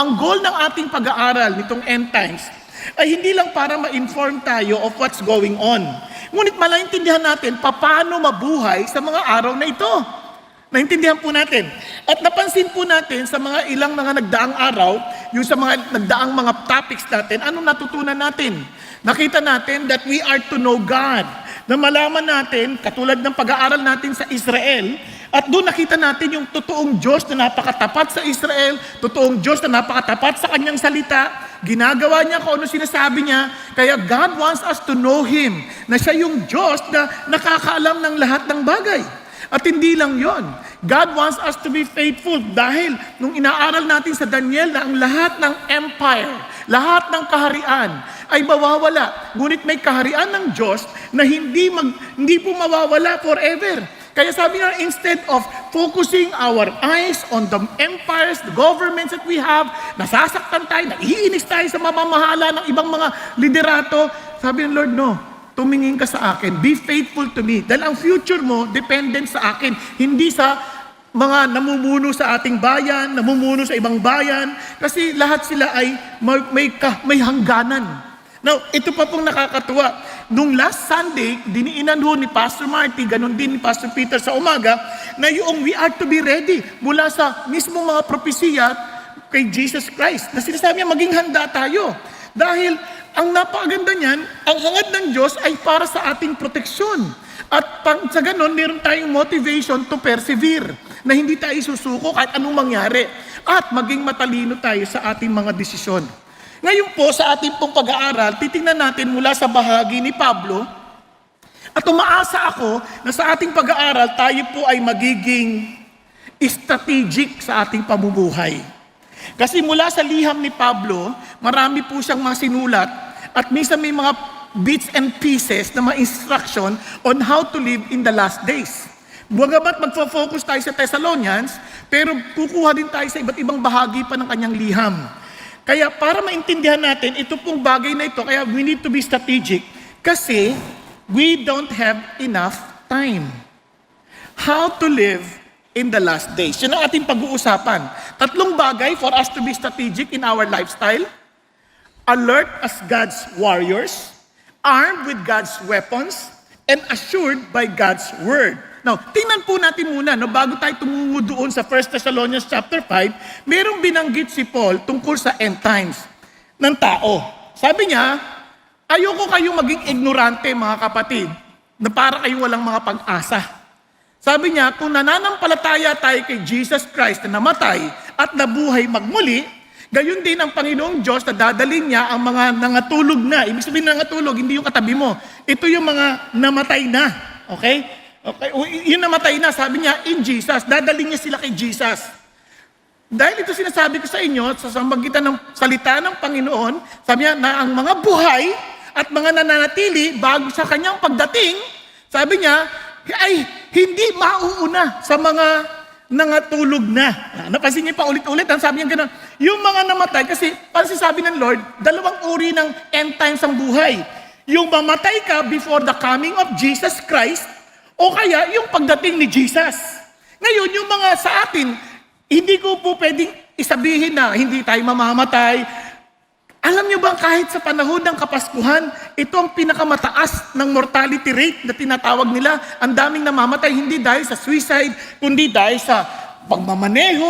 Ang goal ng ating pag-aaral nitong end times ay hindi lang para ma-inform tayo of what's going on. Ngunit malaintindihan natin paano mabuhay sa mga araw na ito. Naintindihan po natin. At napansin po natin sa mga ilang mga nagdaang araw, yung sa mga nagdaang mga topics natin, anong natutunan natin? Nakita natin that we are to know God. Na malaman natin, katulad ng pag-aaral natin sa Israel, at doon nakita natin yung totoong Diyos na napakatapat sa Israel, totoong Diyos na napakatapat sa kanyang salita, ginagawa niya kung ano sinasabi niya, kaya God wants us to know Him, na siya yung Diyos na nakakaalam ng lahat ng bagay. At hindi lang yon, God wants us to be faithful dahil nung inaaral natin sa Daniel na ang lahat ng empire, lahat ng kaharian ay mawawala. Ngunit may kaharian ng Diyos na hindi po mawawala forever. Kaya sabi nga, instead of focusing our eyes on the empires, the governments that we have, nasasaktan tayo, naiinis tayo sa mamamahala ng ibang mga liderato, sabi ng Lord, no, tumingin ka sa akin, be faithful to me. Dahil ang future mo, dependent sa akin, hindi sa mga namumuno sa ating bayan, namumuno sa ibang bayan, kasi lahat sila ay may hangganan. Now, ito pa pong nakakatuwa. Nung last Sunday, diniinan ho ni Pastor Marty, ganun din ni Pastor Peter sa umaga, na yung we are to be ready mula sa mismong mga propesiya kay Jesus Christ. Na sinasabi niya, maging handa tayo. Dahil ang napakaganda niyan, ang hangad ng Diyos ay para sa ating proteksyon. At sa ganun, meron tayong motivation to persevere. Na hindi tayo susuko kahit anong mangyari. At maging matalino tayo sa ating mga desisyon. Ngayon po, sa ating pong pag-aaral, titingnan natin mula sa bahagi ni Pablo, at umaasa ako na sa ating pag-aaral, tayo po ay magiging strategic sa ating pamumuhay. Kasi mula sa liham ni Pablo, marami po siyang mga sinulat, at minsan may mga bits and pieces na mga instruction on how to live in the last days. Bagamat magfo-focus tayo sa Thessalonians, pero kukuha din tayo sa iba't ibang bahagi pa ng kanyang liham. Kaya para maintindihan natin, ito pong bagay na ito, kaya we need to be strategic kasi we don't have enough time. How to live in the last days. Yun ang ating pag-uusapan. 3 bagay for us to be strategic in our lifestyle. Alert as God's warriors, armed with God's weapons, and assured by God's word. Now, tingnan po natin muna, no, bago tayo tumungo doon sa 1 Thessalonians chapter 5, merong binanggit si Paul tungkol sa end times ng tao. Sabi niya, ayoko kayong maging ignorante mga kapatid, na para kayong walang mga pag-asa. Sabi niya, kung nananampalataya tayo kay Jesus Christ na namatay at nabuhay magmuli, gayon din ang Panginoong Diyos na dadalhin niya ang mga nangatulog na. Ibig sabihin nangatulog, hindi yung katabi mo. Ito yung mga namatay na. Okay? Okay, yung namatay na, sabi niya, in Jesus, dadaling niya sila kay Jesus. Dahil ito sinasabi ko sa inyo, sa sambagitan ng salita ng Panginoon, sabi niya na ang mga buhay at mga nananatili bago sa kanyang pagdating, sabi niya, ay hindi mauuna sa mga nangatulog na. Napansin niyo pa ulit-ulit, ang sabi niya gano'n, yung mga namatay, kasi parang sabi ng Lord, 2 uri ng end times ang buhay. Yung mamatay ka before the coming of Jesus Christ, o kaya yung pagdating ni Jesus. Ngayon, yung mga sa atin, hindi ko po pwedeng isabihin na hindi tayo mamamatay. Alam niyo ba kahit sa panahon ng Kapaskuhan, ito ang pinakamataas ng mortality rate na tinatawag nila. Ang daming namamatay, hindi dahil sa suicide, kundi dahil sa pagmamaneho,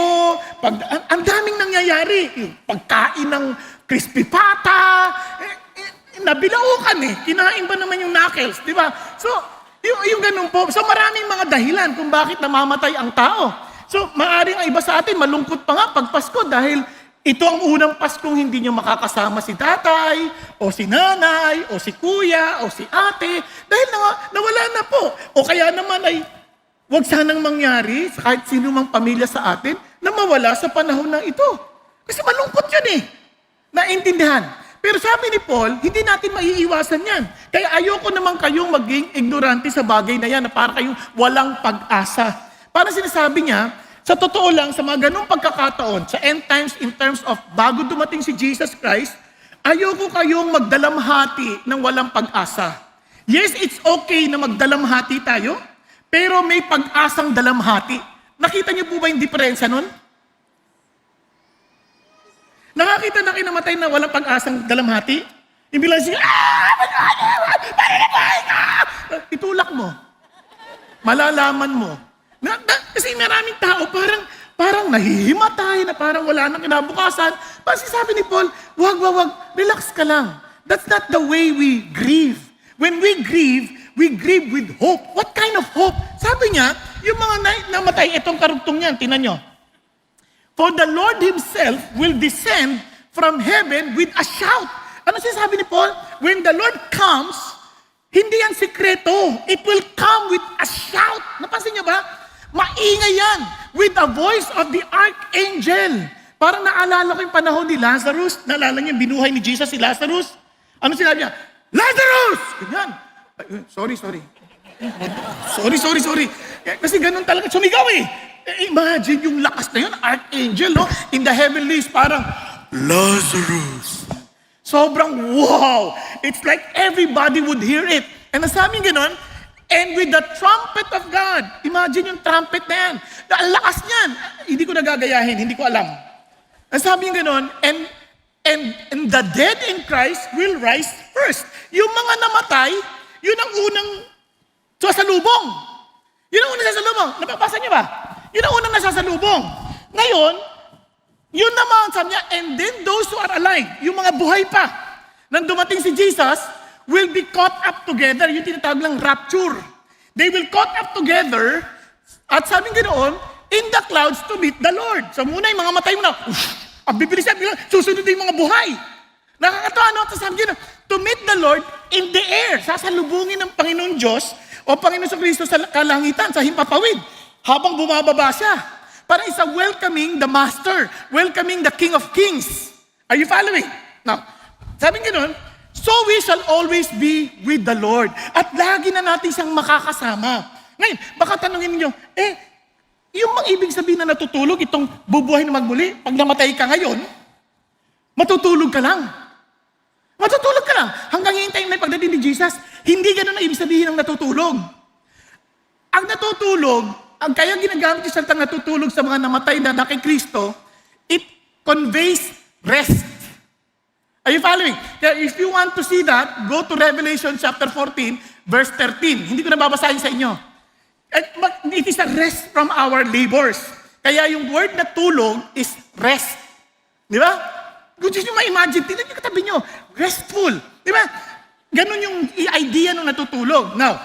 ang daming nangyayari. Yung pagkain ng crispy pata, nabilaukan kinain ba naman yung knuckles, di ba? So, yung ganun po. So maraming mga dahilan kung bakit namamatay ang tao. So maaaring ang iba sa atin, malungkot pa nga pag Pasko dahil ito ang unang Paskong hindi nyo makakasama si tatay, o si nanay, o si kuya, o si ate, dahil nawala na po. O kaya naman ay huwag sanang mangyari sa kahit sino mang pamilya sa atin na mawala sa panahon ng ito. Kasi malungkot yun Naintindihan. Pero sabi ni Paul, hindi natin maiiwasan yan. Kaya ayoko naman kayong maging ignorante sa bagay na yan na para kayong walang pag-asa. Para sinasabi niya, sa totoo lang, sa mga ganung pagkakataon, sa end times in terms of bago dumating si Jesus Christ, ayoko kayong magdalamhati ng walang pag-asa. Yes, it's okay na magdalamhati tayo, pero may pag-asang dalamhati. Nakita niyo po ba yung diferensya nun? Nakakita na kinamatay na walang pag-asang dalamhati? Yung bilang siya, itulak mo. Malalaman mo. Kasi maraming tao parang nahihimatay na parang wala nang kinabukasan. Kasi sabi ni Paul, wag, relax ka lang. That's not the way we grieve. When we grieve with hope. What kind of hope? Sabi niya, yung mga namatay, itong karugtong niyan, tinan nyo. For the Lord Himself will descend from heaven with a shout. Ano sinasabi ni Paul? When the Lord comes, hindi yan sikreto. It will come with a shout. Napansin niyo ba? Maingay yan. With the voice of the archangel. Parang naalala ko yung panahon ni Lazarus. Naalala niyo, binuhay ni Jesus si Lazarus. Ano sinabi niya? Lazarus! Ganyan. Sorry. Sorry. Kasi ganun talaga. Sumigaw eh. Imagine yung lakas na yun. Archangel, no? In the heavenlies, parang, Lazarus. Sobrang wow. It's like everybody would hear it. And nasabi ganun, and with the trumpet of God. Imagine yung trumpet na yan. Ang lakas niyan. Hindi ko nagagayahin. Hindi ko alam. Nasabi ganun, and the dead in Christ will rise first. Yung mga namatay, yun ang unang sasalubong. Yun ang unang sasalubong. Napapasa niyo ba? Yun ang unang nasasalubong. Ngayon, yun naman, sabi niya, and then those who are alive, yung mga buhay pa, nang dumating si Jesus, will be caught up together. Yung tinatawag lang rapture. They will caught up together, at sabi ganoon, in the clouds to meet the Lord. So muna yung mga matay mo na, ang bibilis yan, susunod yung mga buhay. Nakakatawa, no? Tapos sabi ganoon, to meet the Lord in the air. Sasalubungin ng Panginoon Diyos o Panginoon sa Kristo sa kalangitan, sa himpapawid, habang bumababa siya. Para isa welcoming the Master, welcoming the King of Kings. Are you following? Now, sabi ganoon, so we shall always be with the Lord. At lagi na natin siyang makakasama. Ngayon, baka tanungin niyo, yung mga ibig sabihin na natutulog, itong bubuhay na magmuli, pag namatay ka ngayon, matutulog ka lang. Matutulog ka lang. Hanggang hintayin na yung pagdating ni Jesus, hindi ganun ang ibig sabihin ng natutulog. Ang natutulog, ang kaya ginagamit yung salitang natutulog sa mga namatay na kay Kristo, it conveys rest. Are you following? Kaya if you want to see that, go to Revelation chapter 14, verse 13. Hindi ko na babasahin sa inyo. It is a rest from our labors. Kaya yung word na tulog is rest. Di ba? Kung nyo ma-imagine, tingnan nyo katabi nyo, restful. Di ba? Ganon yung idea ng natutulog. Now,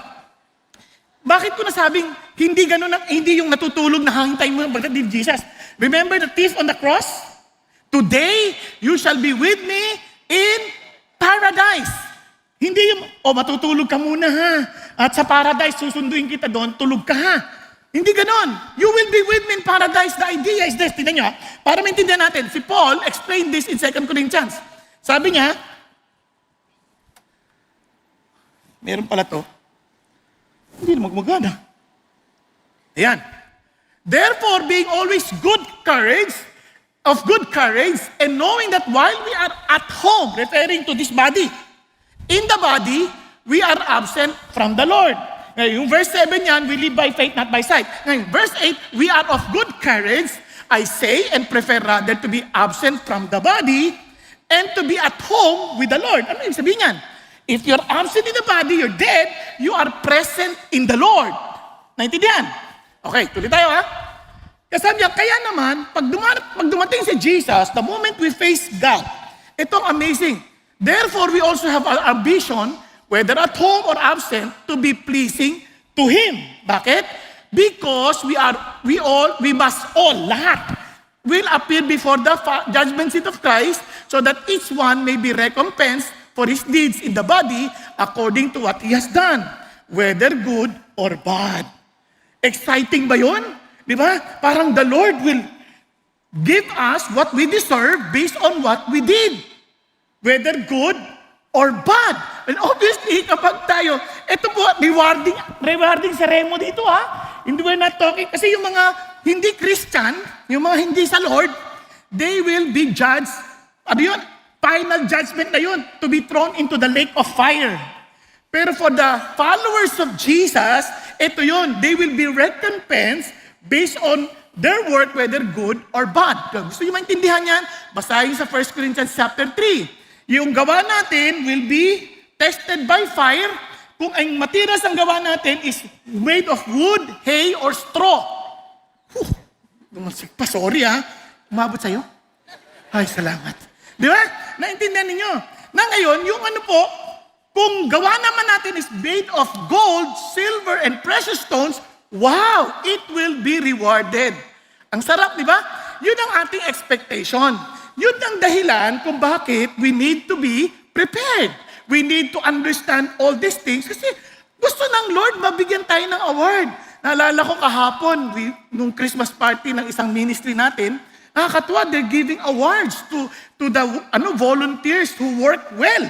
bakit ko nasabing hindi ganun, hindi yung natutulog na hangintay mo ng pagdating ni Jesus? Remember the thief on the cross? Today, you shall be with me in paradise. Hindi yung, matutulog ka muna ha. At sa paradise, susunduin kita doon, tulog ka ha. Hindi ganon. You will be with me in paradise. The idea is this. Tignan nyo, para maintindihan natin, si Paul explained this in 2 Corinthians. Sabi niya, meron pala to. Hindi na magmagana. Ayan. Therefore, being always of good courage, and knowing that while we are at home, referring to this body, in the body, we are absent from the Lord. Ngayon, yung verse 7 yan, we live by faith, not by sight. Ngayon, verse 8, we are of good courage, I say, and prefer rather to be absent from the body, and to be at home with the Lord. Ano yung sabihin yan? If you're absent in the body, you're dead, you are present in the Lord. Naintindihan? Okay, tuloy tayo ha. Sabi niya, kaya naman, pag dumating si Jesus, the moment we face God, itong amazing. Therefore, we also have our ambition, whether at home or absent, to be pleasing to Him. Bakit? Because we must all, lahat, will appear before the judgment seat of Christ, so that each one may be recompensed for his deeds in the body according to what he has done, whether good or bad. Exciting ba yun? Di ba? Parang the Lord will give us what we deserve based on what we did, whether good or bad. And obviously, kapag tayo, ito po, rewarding ceremony dito ha. Hindi we're not talking, kasi yung mga hindi Christian, yung mga hindi sa Lord, they will be judged. Ano yun? Final judgment na yun, to be thrown into the lake of fire. Pero for the followers of Jesus, ito yun, they will be recompensed based on their work, whether good or bad. Kung gusto nyo maintindihan yan, basahin sa 1 Corinthians chapter 3. Yung gawa natin will be tested by fire kung ang materials ang gawa natin is made of wood, hay, or straw. Dumasik pa, sorry ha. Umabot sa'yo? Ay, salamat. Di ba? Naintindihan ninyo? Na ngayon, yung ano po, kung gawa naman natin is made of gold, silver, and precious stones, wow, it will be rewarded. Ang sarap, di ba? Yun ang ating expectation. Yun ang dahilan kung bakit we need to be prepared. We need to understand all these things kasi gusto ng Lord mabigyan tayo ng award. Naalala ko kahapon, nung Christmas party ng isang ministry natin, nakakatuwa, they're giving awards to the volunteers who work well.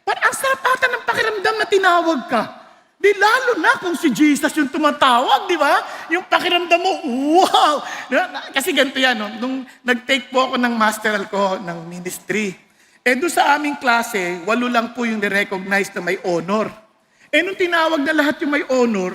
But ang sarap ata ng pakiramdam na tinawag ka. Di lalo na kung si Jesus yung tumatawag, di ba? Yung pakiramdam mo, wow! Kasi ganito yan, no? Nung nag-take po ako ng masteral ko ng ministry, doon sa aming klase, 8 lang po yung ni-recognize na may honor. Nung tinawag na lahat yung may honor,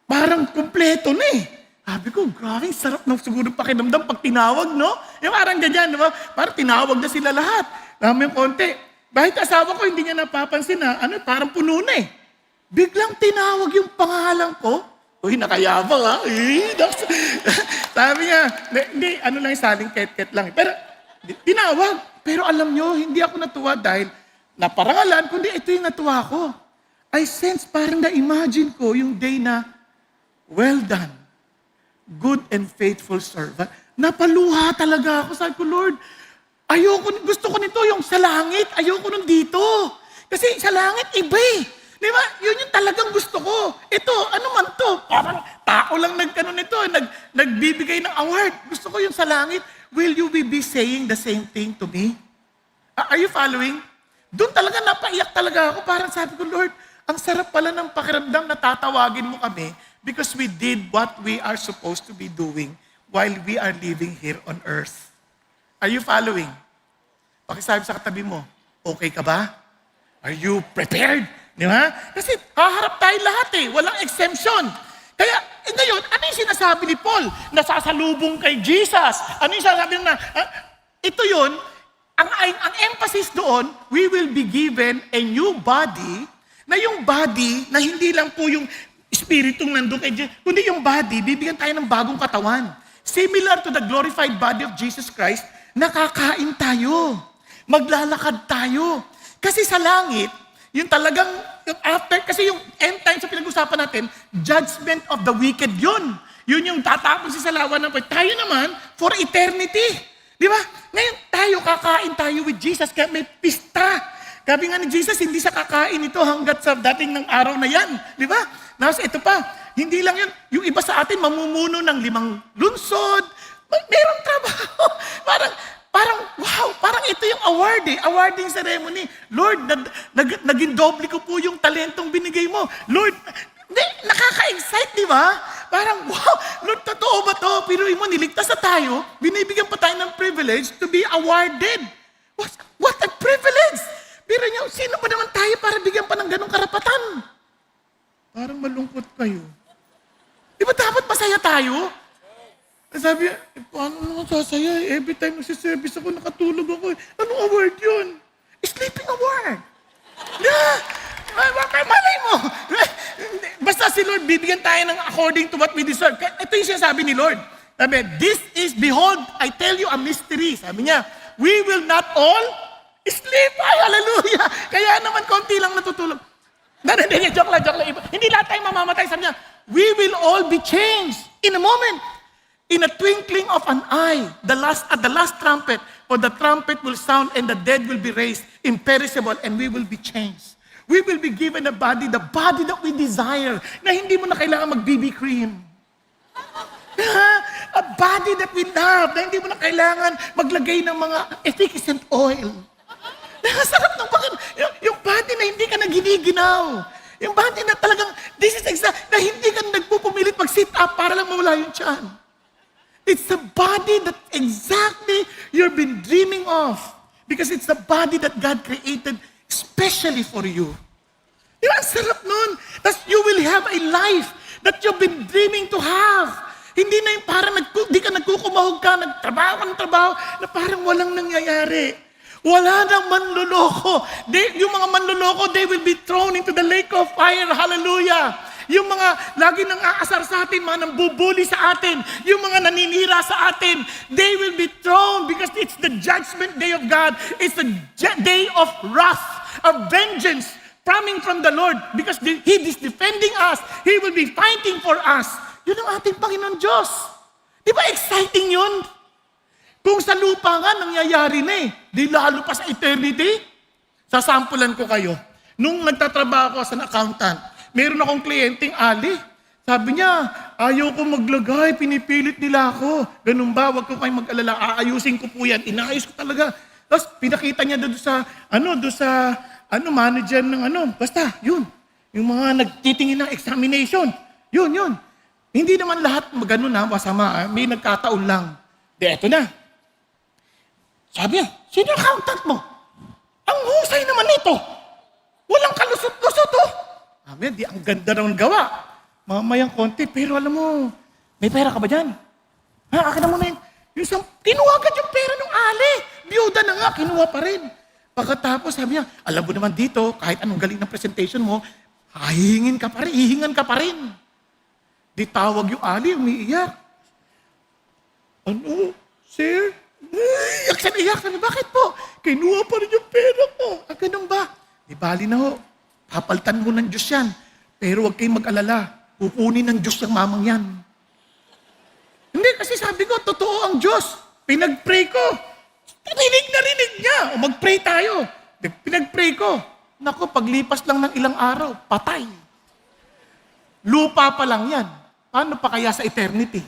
parang kumpleto na eh. Sabi ko, grabe, sarap ng siguro pakiramdam pag tinawag, no? Yung parang ganyan, di ba? Parang tinawag na sila lahat. Namin yung konti. Bahit asawa ko, hindi niya napapansin na, parang puno na eh. Biglang tinawag yung pangalan ko. Uy, nakayabang ha. Sabi niya, hindi, lang, saling ket-ket lang. Pero, tinawag. Pero alam nyo, hindi ako natuwa dahil naparangalan, kundi ito yung natuwa ko. I sense, parang na-imagine ko yung day na, well done, good and faithful servant. Napaluha talaga ako. Sabi ko, Lord, gusto ko nito yung sa langit. Ayoko nung dito. Kasi sa langit, iba eh. Di ba? Yun yung talagang gusto ko. Ito, ano man to? Parang tao lang nagbibigay ng award. Gusto ko yung sa langit. Will you be saying the same thing to me? Are you following? Doon talaga napaiyak talaga ako. Parang sabi ko, Lord, ang sarap pala ng pakiramdam na tatawagin mo kami because we did what we are supposed to be doing while we are living here on earth. Are you following? Pakisabi sa katabi mo, okay ka ba? Are you prepared? Di ba? Kasi haharap tayo lahat eh. Walang exemption. Kaya, ngayon, ano yung sinasabi ni Paul? Nasasalubong kay Jesus. Ano yung sinasabi na, ito yun, ang emphasis doon, we will be given a new body, na yung body, na hindi lang po yung spiritong nandun kay Jesus, kundi yung body, bibigyan tayo ng bagong katawan. Similar to the glorified body of Jesus Christ, nakakain tayo. Maglalakad tayo. Kasi sa langit, yung talagang, yung after, kasi yung end times sa pinag-usapan natin, judgment of the wicked yun. Yun yung tatapos sa lawan ng pag. Tayo naman, for eternity. Di ba? Ngayon, kakain tayo with Jesus, kaya may pista. Sabi nga ni Jesus, hindi sa kakain ito hanggat sa dating ng araw na yan. Di ba? Tapos ito pa, hindi lang yun. Yung iba sa atin, mamumuno ng 5 lunsod. Merong trabaho. Parang, wow, parang ito yung award eh. Awarding ceremony. Lord, naging doble ko po yung talentong binigay mo. Lord, nakaka-excite, di ba? Parang, wow, Lord, totoo ba to? Pero mo, niligtas na tayo, binibigyan pa tayo ng privilege to be awarded. What a privilege! Pero nyo, sino ba naman tayo para bigyan pa ng ganong karapatan? Parang malungkot kayo. Di ba dapat masaya tayo? Sabi, paano naman sasaya? Every time nagsiservice ako, nakatulog ako. Anong award yun? Sleeping award. Yeah. Malay mo. Basta si Lord, bibigyan tayo ng according to what we deserve. Ito yung sinasabi ni Lord. Sabi, this is, behold, I tell you a mystery. Sabi niya, we will not all sleep. Ay, hallelujah. Kaya naman, konti lang natutulog. Hindi, joke lang. Hindi lahat tayo mamamatay. Sabi niya, we will all be changed in a moment. In a twinkling of an eye, at the last trumpet, for the trumpet will sound and the dead will be raised imperishable and we will be changed. We will be given a body, the body that we desire, na hindi mo na kailangan mag-BB cream. A body that we love, na hindi mo na kailangan maglagay ng mga efficient oil. Sarap ng yung body na hindi ka naginiginaw. Yung body na talagang, this is exact, na hindi ka nagpupumilit mag-sit up para lang mawala yung tiyan. It's the body that exactly you've been dreaming of. Because it's the body that God created especially for you. Ang sarap nun. Tapos you will have a life that you've been dreaming to have. Hindi na yung parang di ka nagkukumahog ka, nagtrabaho ka ng trabaho, na parang walang nangyayari. Wala nang manloloko. Yung mga manloloko, they will be thrown into the lake of fire. Hallelujah. Yung mga lagi nang aasar sa atin, mga nambubuli sa atin, yung mga naninira sa atin, they will be thrown because it's the judgment day of God. It's the day of wrath, of vengeance coming from the Lord because He is defending us. He will be fighting for us. Yun ang ating Panginoon Diyos. Di ba exciting yun? Kung sa lupa nga, nangyayari na eh. Di lalo pa sa eternity. Sasampulan ko kayo. Nung nagtatrabaho ako as an accountant, meron akong kliyenteng Ali. Sabi niya, ayaw ko maglagay, pinipilit nila ako. Ganun ba? Huwag ko kayong mag-alala. Aayusin ko po yan. Inaayos ko talaga. Tapos pinakita niya doon sa, manager ng basta, yun. Yung mga nagtitingin ng examination. Yun. Hindi naman lahat ganun masama. May nagkataon lang. Eto na. Sabi niya, sino accountant mo? Ang husay naman nito. Walang kalusot-lusot Sabi niya, ang ganda naman gawa. Mamayang konti, pero alam mo, may pera ka ba dyan? Akin na muna yun. Kinuha agad yung pera ng Ali. Biyuda na nga, kinuha pa rin. Pagkatapos sabi niya, alam mo naman dito, kahit anong galing ng presentation mo, hihingan ka pa rin. Di tawag yung Ali, umiiyak. Ano, sir? Iyak. Bakit po? Kinuha pa rin yung pera ko. Ganun ba? Di bali na ho. Papaltan mo ng Diyos yan. Pero huwag kayong mag-alala. Pupunin ng Diyos yung mamang yan. Hindi, kasi sabi ko, totoo ang Diyos. Pinag-pray ko. Rinig niya. O mag-pray tayo. Pinag-pray ko. Naku, paglipas lang ng ilang araw, patay. Lupa pa lang yan. Paano pa kaya sa eternity?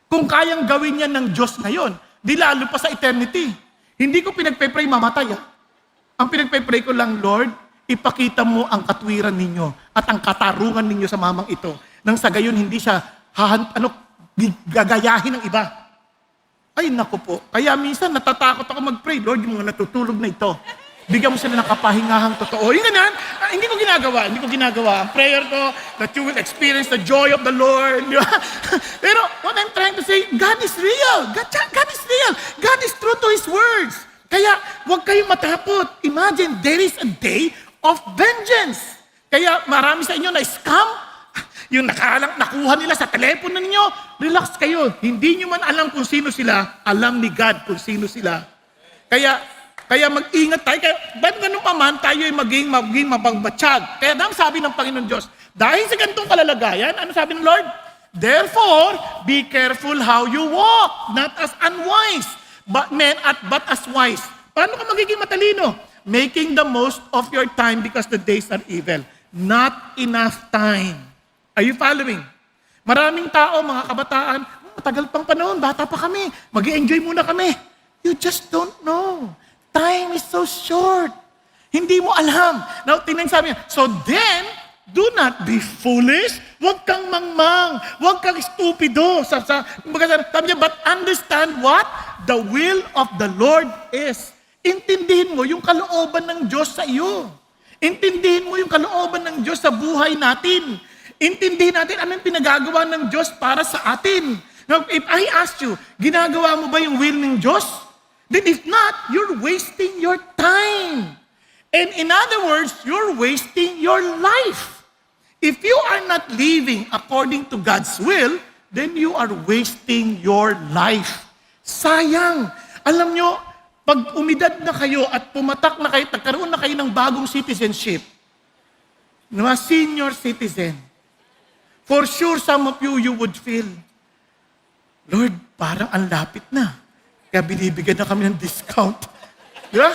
Kung kayang gawin yan ng Diyos ngayon, di lalo pa sa eternity. Hindi ko pinagpe-pray mamatay. Ang pinagpe-pray ko lang, Lord, ipakita mo ang katwiran ninyo at ang katarungan ninyo sa mamang ito. Nang sa gayon, hindi siya gagayahin ng iba. Ay, naku po. Kaya minsan natatakot ako mag-pray. Lord, yung mga natutulog na ito, bigyan mo sila ng kapahingahang totoo. Yung ganyan, hindi ko ginagawa. Ang prayer ko, that you will experience the joy of the Lord. Di ba? Pero what I'm trying to say, God is real. God is real. God is true to His words. Kaya huwag kayong matakot. Imagine, there is a day of vengeance. Kaya marami sa inyo na scam, yung nakuha nila sa telepono ninyo, relax kayo. Hindi nyo man alam kung sino sila, alam ni God kung sino sila. Kaya mag-ingat tayo. Kaya ba't ganun pa man, tayo ay maging mabangbatsyag. Kaya dahil sabi ng Panginoon Diyos, dahil sa ganitong kalalagayan, ano sabi ng Lord? Therefore, be careful how you walk, not as unwise, but as wise. Paano ka magiging matalino? Making the most of your time because the days are evil. Not enough time. Are you following? Maraming tao, mga kabataan, matagal pang panahon, bata pa kami, mag-i-enjoy muna kami. You just don't know. Time is so short. Hindi mo alam. Now, tingnan sabi niya, so then, do not be foolish. Huwag kang mangmang. Huwag kang stupido. Sabi niya, but understand what? The will of the Lord is. Intindihin mo yung kalooban ng Diyos sa iyo. Intindihin mo yung kalooban ng Diyos sa buhay natin. Intindihin natin anong pinagagawa ng Diyos para sa atin. Now, if I ask you, ginagawa mo ba yung will ng Diyos? Then if not, you're wasting your time. And in other words, you're wasting your life. If you are not living according to God's will, then you are wasting your life. Sayang. Alam nyo, pag umidad na kayo at pumatak na kayo, nagkaroon na kayo ng bagong citizenship, na senior citizen, for sure some of you would feel, Lord, parang ang lapit na. Kaya binibigyan na kami ng discount. Di ba?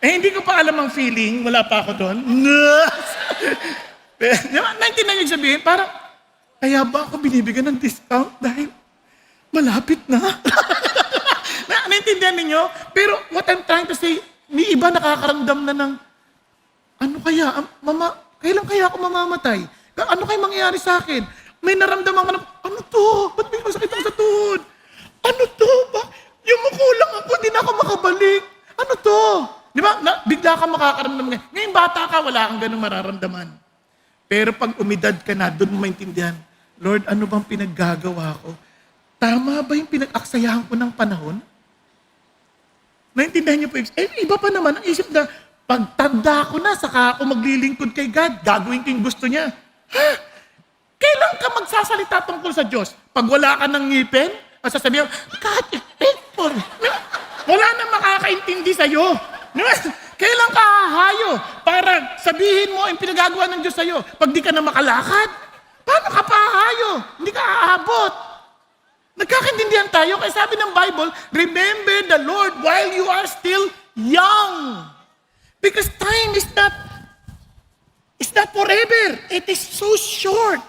Hindi ko pa alam ang feeling. Wala pa ako doon. Naintindihan niyo sabihin, parang, kaya ba ako binibigyan ng discount dahil malapit na? Naintindihan ninyo? Pero what I'm trying to say, may iba nakakaramdam na ng, ano kaya, kailan kaya ako mamamatay? Ano kaya mangyayari sa akin? May naramdaman ka na, ano to? Ba't may masakit ako sa tuhod? Ano to? Yung makulang ako, hindi na ako makabalik. Ano to? Di ba? Bigla ka makakaramdam ngayon. Ngayon bata ka, wala kang ganun mararamdaman. Pero pag umidad ka na, doon mo maintindihan, Lord, ano bang pinaggagawa ko? tama ba yung pinag-aksayahan ko ng panahon? Naintindihan niyo po, iba pa naman ang isip na, pagtanda ko na, saka ako maglilingkod kay God, gagawin ko yung gusto niya. Ha? Kailan ka magsasalita tungkol sa Diyos? Pag wala ka ng ngipin, masasabihin, God is faithful. Wala nang makakaintindi sa'yo. Kailan ka hahayo para sabihin mo yung pinagagawa ng Diyos sa'yo? Pag di ka na makalakad, paano ka pa hahayo? Hindi ka aabot. Nagkakaintindihan tayo, kaya sabi ng Bible, remember the Lord while you are still young. Because time is not forever. It is so short.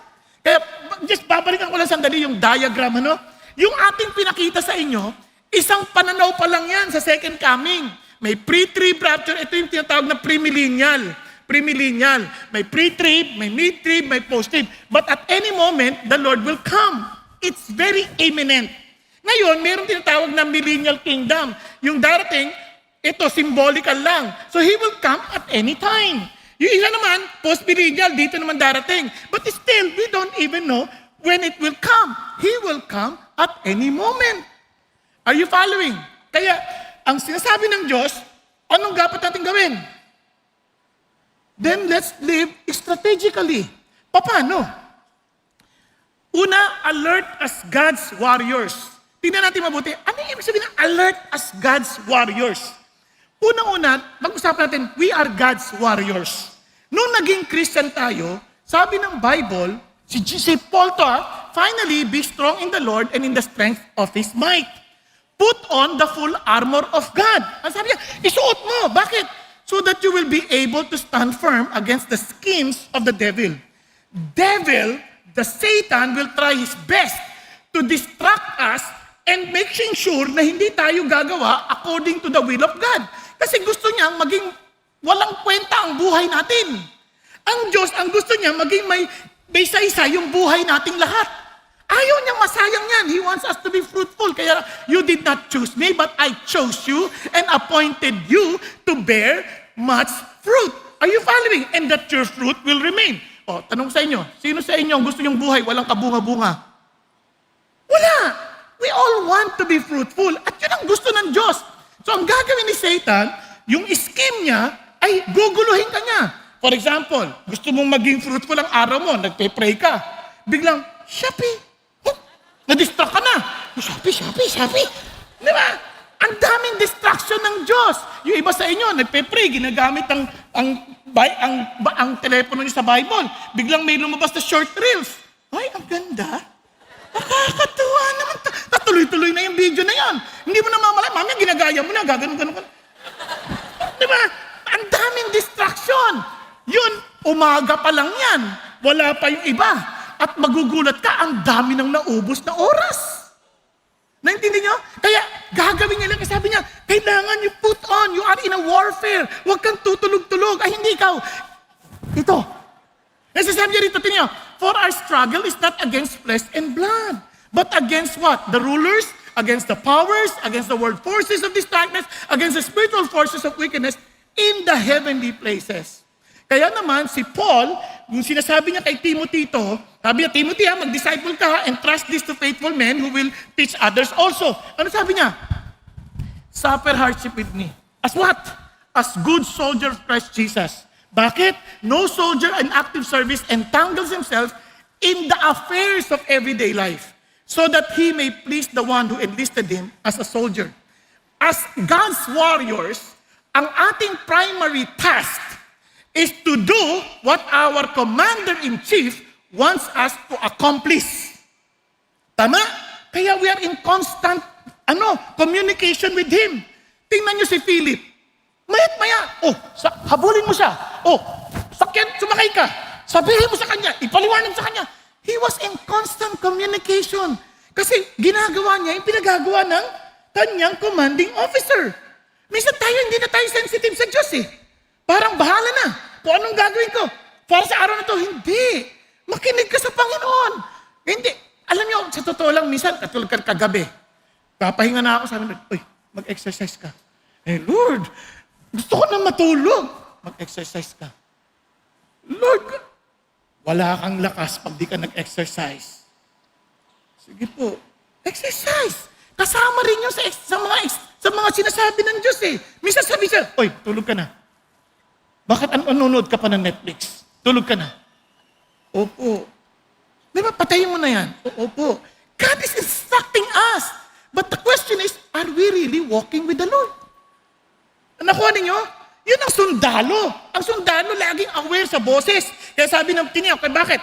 Kaya just babalikan ko lang sandali yung diagram, ano? Yung ating pinakita sa inyo, isang pananaw pa lang yan sa second coming. May pre-trib rapture, ito yung tinatawag na premillennial. Premillennial. May pre-trib, may mid-trib, may post-trib. But at any moment, the Lord will come. It's very imminent. Ngayon, mayroong tinatawag na millennial kingdom. Yung darating, ito, symbolical lang. So He will come at any time. Yung isa naman, post-millennial, dito naman darating. But still, we don't even know when it will come. He will come at any moment. Are you following? Kaya, ang sinasabi ng Diyos, anong dapat natin gawin? Then let's live strategically. Paano? Una, alert as God's warriors. Tingnan natin mabuti, ano yung ibig sabihin ng alert as God's warriors? Unang-una, mag-usapan natin, we are God's warriors. Nung naging Christian tayo, sabi ng Bible, si Paul to, finally, be strong in the Lord and in the strength of His might. Put on the full armor of God. Ang sabi niya, isuot mo. Bakit? So that you will be able to stand firm against the schemes of the devil. Devil, the Satan, will try his best to distract us and making sure na hindi tayo gagawa according to the will of God. Kasi gusto niya maging walang kwenta ang buhay natin. Ang Diyos, ang gusto niya maging may isa-isa yung buhay nating lahat. Ayaw niyang masayang yan. He wants us to be fruitful. Kaya, you did not choose me, but I chose you and appointed you to bear much fruit. Are you following? And that your fruit will remain. O, tanong sa inyo, sino sa inyo ang gusto niyong buhay walang kabunga-bunga? Wala. We all want to be fruitful. At yun ang gusto ng Diyos. So, ang gagawin ni Satan, yung scheme niya, ay guguluhin ka niya. For example, gusto mong maging fruitful ang araw mo, nagpe-pray ka. Biglang, Shopee. Na-distract ka na. Shopee. Di ba? Ang daming distraction ng Diyos. Yung iba sa inyo, nagpe-pray, ginagamit ang telepono niyo sa Bible. Biglang may lumabas na short reels. Ay, ang ganda. Nakakatuwa naman. Tuloy-tuloy na yung video na yan. Hindi mo na mamalay. Mamaya ginagaya mo na. Gaganon. Di ba? Ang daming distraction. Yun, umaga pa lang yan. Wala pa yung iba. At magugulat ka, ang dami ng naubos na oras. Naintindihan niyo? Kaya gagawin niya lang, sabi niya, kailangan you put on, you are in a warfare. Huwag kang tutulog-tulog. Ay, hindi ikaw. Ito. Nasasabi niya rito, tingnan niyo, for our struggle is not against flesh and blood, but against what? The rulers, against the powers, against the world forces of this darkness, against the spiritual forces of wickedness in the heavenly places. Kaya naman, si Paul, yung sinasabi niya kay Timothy ito, sabi niya, Timothy, mag-disciple ka and trust this to faithful men who will teach others also. Ano sabi niya? Suffer hardship with me. As what? As good soldier of Christ Jesus. Bakit? No soldier in active service entangles himself in the affairs of everyday life so that he may please the one who enlisted him as a soldier. As God's warriors, ang ating primary task is to do what our commander-in-chief wants us to accomplish. Tama? Kaya we are in constant communication with him. Tingnan niyo si Philip. Maya't-maya, habulin mo siya. Sakyan, sumakay ka. Sabihin mo sa kanya, ipaliwanag sa kanya. He was in constant communication. Kasi ginagawa niya yung pinagagawa ng kanyang commanding officer. Minsan tayo, hindi na tayo sensitive sa Diyos eh. Parang bahala na. Kung anong gagawin ko. Para sa araw na to, hindi. Makinig ka sa Panginoon. Hindi. Alam niyo, sa totoo lang, minsan, katulad kagabi, papahinga na ako, sabi na, mag-exercise ka. Lord, gusto ko na matulog. Mag-exercise ka. Lord, wala kang lakas pag di ka nag-exercise. Sige po. Exercise. Kasama rin yun sa mga sinasabi ng Diyos eh. Minsan sabi siya, oy, tulog ka na. Bakit nanonood ka pa ng Netflix? Tulog ka na. Opo. Di ba, patayin mo na yan. Opo. God is instructing us. But the question is, are we really walking with the Lord? Nakuha ninyo? Yun ang sundalo. Ang sundalo laging aware sa boses. Kaya sabi ng tiniyak, bakit?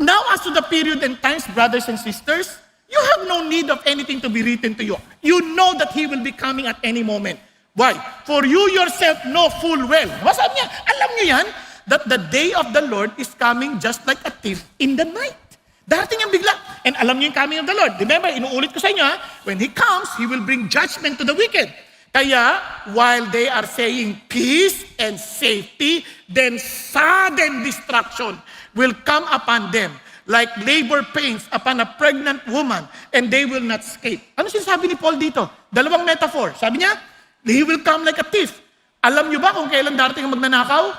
Now as to the period and times, brothers and sisters, you have no need of anything to be written to you. You know that He will be coming at any moment. Why? For you yourself know full well. Sabi niya, alam niyo yan, that the day of the Lord is coming just like a thief in the night. Darating ang bigla. And alam niyo yung coming of the Lord. Remember, inuulit ko sa inyo, when He comes, He will bring judgment to the wicked. Kaya, while they are saying peace and safety, then sudden destruction will come upon them like labor pains upon a pregnant woman, and they will not escape. Ano sinasabi ni Paul dito? Dalawang metaphor. Sabi niya, He will come like a thief. Alam niyo ba kung kailan darating ang magnanakaw?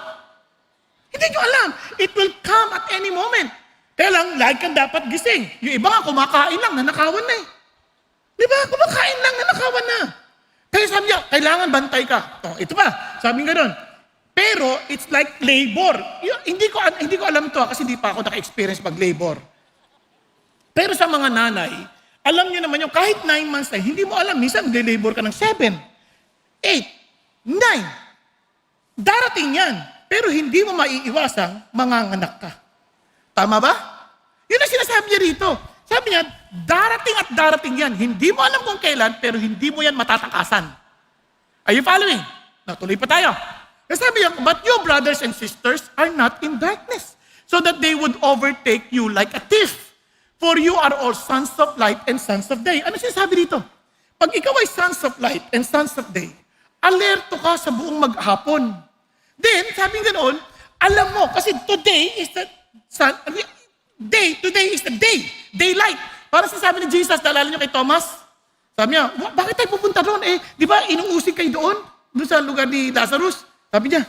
Hindi niyo alam. It will come at any moment. Kaya lang, lagi kang dapat gising. Yung iba nga, kumakain lang, nanakawan na eh. Di ba? Kumakain lang, nanakawan na. Kaya sabi niya, kailangan bantay ka. Ito pa, sabi nga doon. Pero, it's like labor. Hindi ko alam to kasi hindi pa ako naka-experience mag-labor. Pero sa mga nanay, alam niyo naman yung kahit 9 months na, hindi mo alam, minsan mag-labor ka ng 7, 8, 9. Darating yan. Pero hindi mo maiiwasang manganganak ka. Tama ba? Yun ang sinasabi niya rito. Sabi niya, darating at darating yan. Hindi mo alam kung kailan, pero hindi mo yan matatakasan. Are you following? Natuloy pa tayo. Kasi sabi niya, but you brothers and sisters are not in darkness, so that they would overtake you like a thief. For you are all sons of light and sons of day. Ano sinasabi dito? Pag ikaw ay sons of light and sons of day, alerto ka sa buong maghapon. Then, sabi ganoon, alam mo, kasi today is the today is the day, daylight. Para sabi ni Jesus, naalala niyo kay Thomas? Sabi niya, bakit tayo pupunta doon? Di ba, inuusig kayo doon sa lugar ni Lazarus? Sabi niya,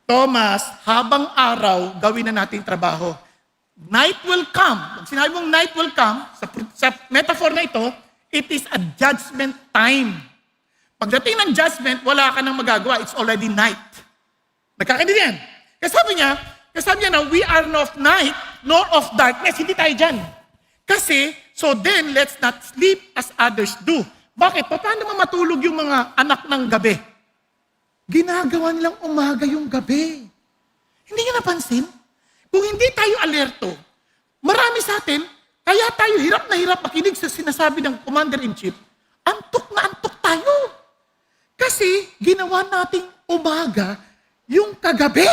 Thomas, habang araw, gawin na natin trabaho. Night will come. Pag sinabi mong night will come, sa metaphor na ito, it is a judgment time. Pagdating ng judgment, wala ka nang magagawa. It's already night. Nagkakaintindihan yan. Kasi sabi niya na, we are not of night, nor of darkness. Hindi tayo dyan. Kasi, so then, let's not sleep as others do. Bakit? Paano matulog yung mga anak ng gabi? Ginagawa nilang umaga yung gabi. Hindi niyo napansin? Kung hindi tayo alerto, marami sa atin, kaya tayo hirap na hirap makinig sa sinasabi ng Commander-in-Chief, antok na antok tayo. Kasi, ginawa nating umaga yung kagabi.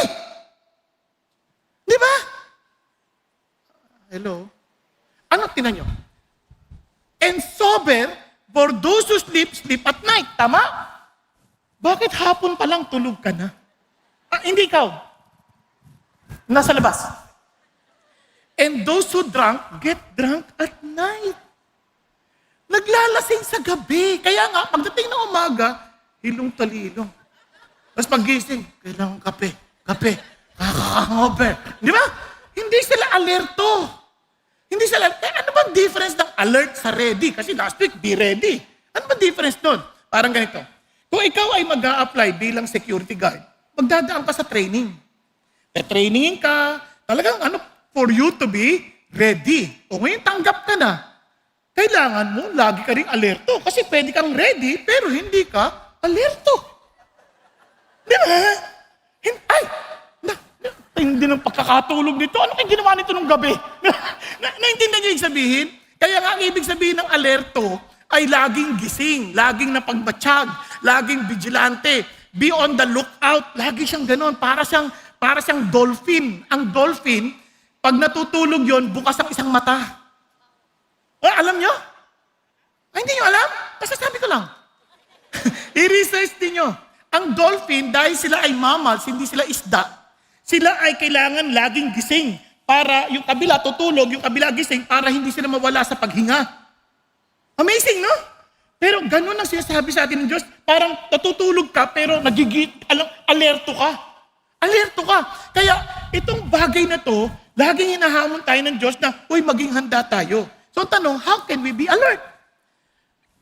Di ba? Hello? Ano tinan nyo? And sober, for those who sleep, sleep at night. Tama? Bakit hapon pa lang tulog ka na? Hindi ikaw. Nasa labas. And those who drunk, get drunk at night. Naglalasing sa gabi. Kaya nga, pagdating ng umaga, hilong talilong. Tapos paggising, kailangan kape, kakaka-hangover. Di ba? Hindi sila alerto. Hindi sila, ano bang difference ng alert sa ready? Kasi last week, be ready. Ano bang difference doon? Parang ganito. Kung ikaw ay mag-a-apply bilang security guard, magdadaan ka sa training. Trainingin ka, talagang for you to be ready. O ngayon tanggap ka na, kailangan mo lagi ka rin alerto. Kasi pwede kang ready, pero hindi ka alerto. Di ba? Hindi ng pagkakatulog nito. Ano kayong ginawa nito nung gabi? Naintindihan niyo yung sabihin? Kaya nga ang ibig sabihin ng alerto ay laging gising, laging napagbatsyag, laging vigilante, be on the lookout. Lagi siyang ganon. Para siyang dolphin. Ang dolphin, pag natutulog yon, bukas ang isang mata. Alam nyo? Hindi nyo alam? Kasasabi ko lang. I-research din nyo. Ang dolphin, dahil sila ay mammals, hindi sila isda, sila ay kailangan laging gising para yung kabila tutulog, yung kabila gising para hindi sila mawala sa paghinga. Amazing, no? Pero ganun ang sinasabi sa atin ng Diyos. Parang natutulog ka pero alerto ka. Alerto ka. Kaya itong bagay na to, laging hinahamon tayo ng Diyos na, uy, maging handa tayo. So ang tanong, how can we be alert?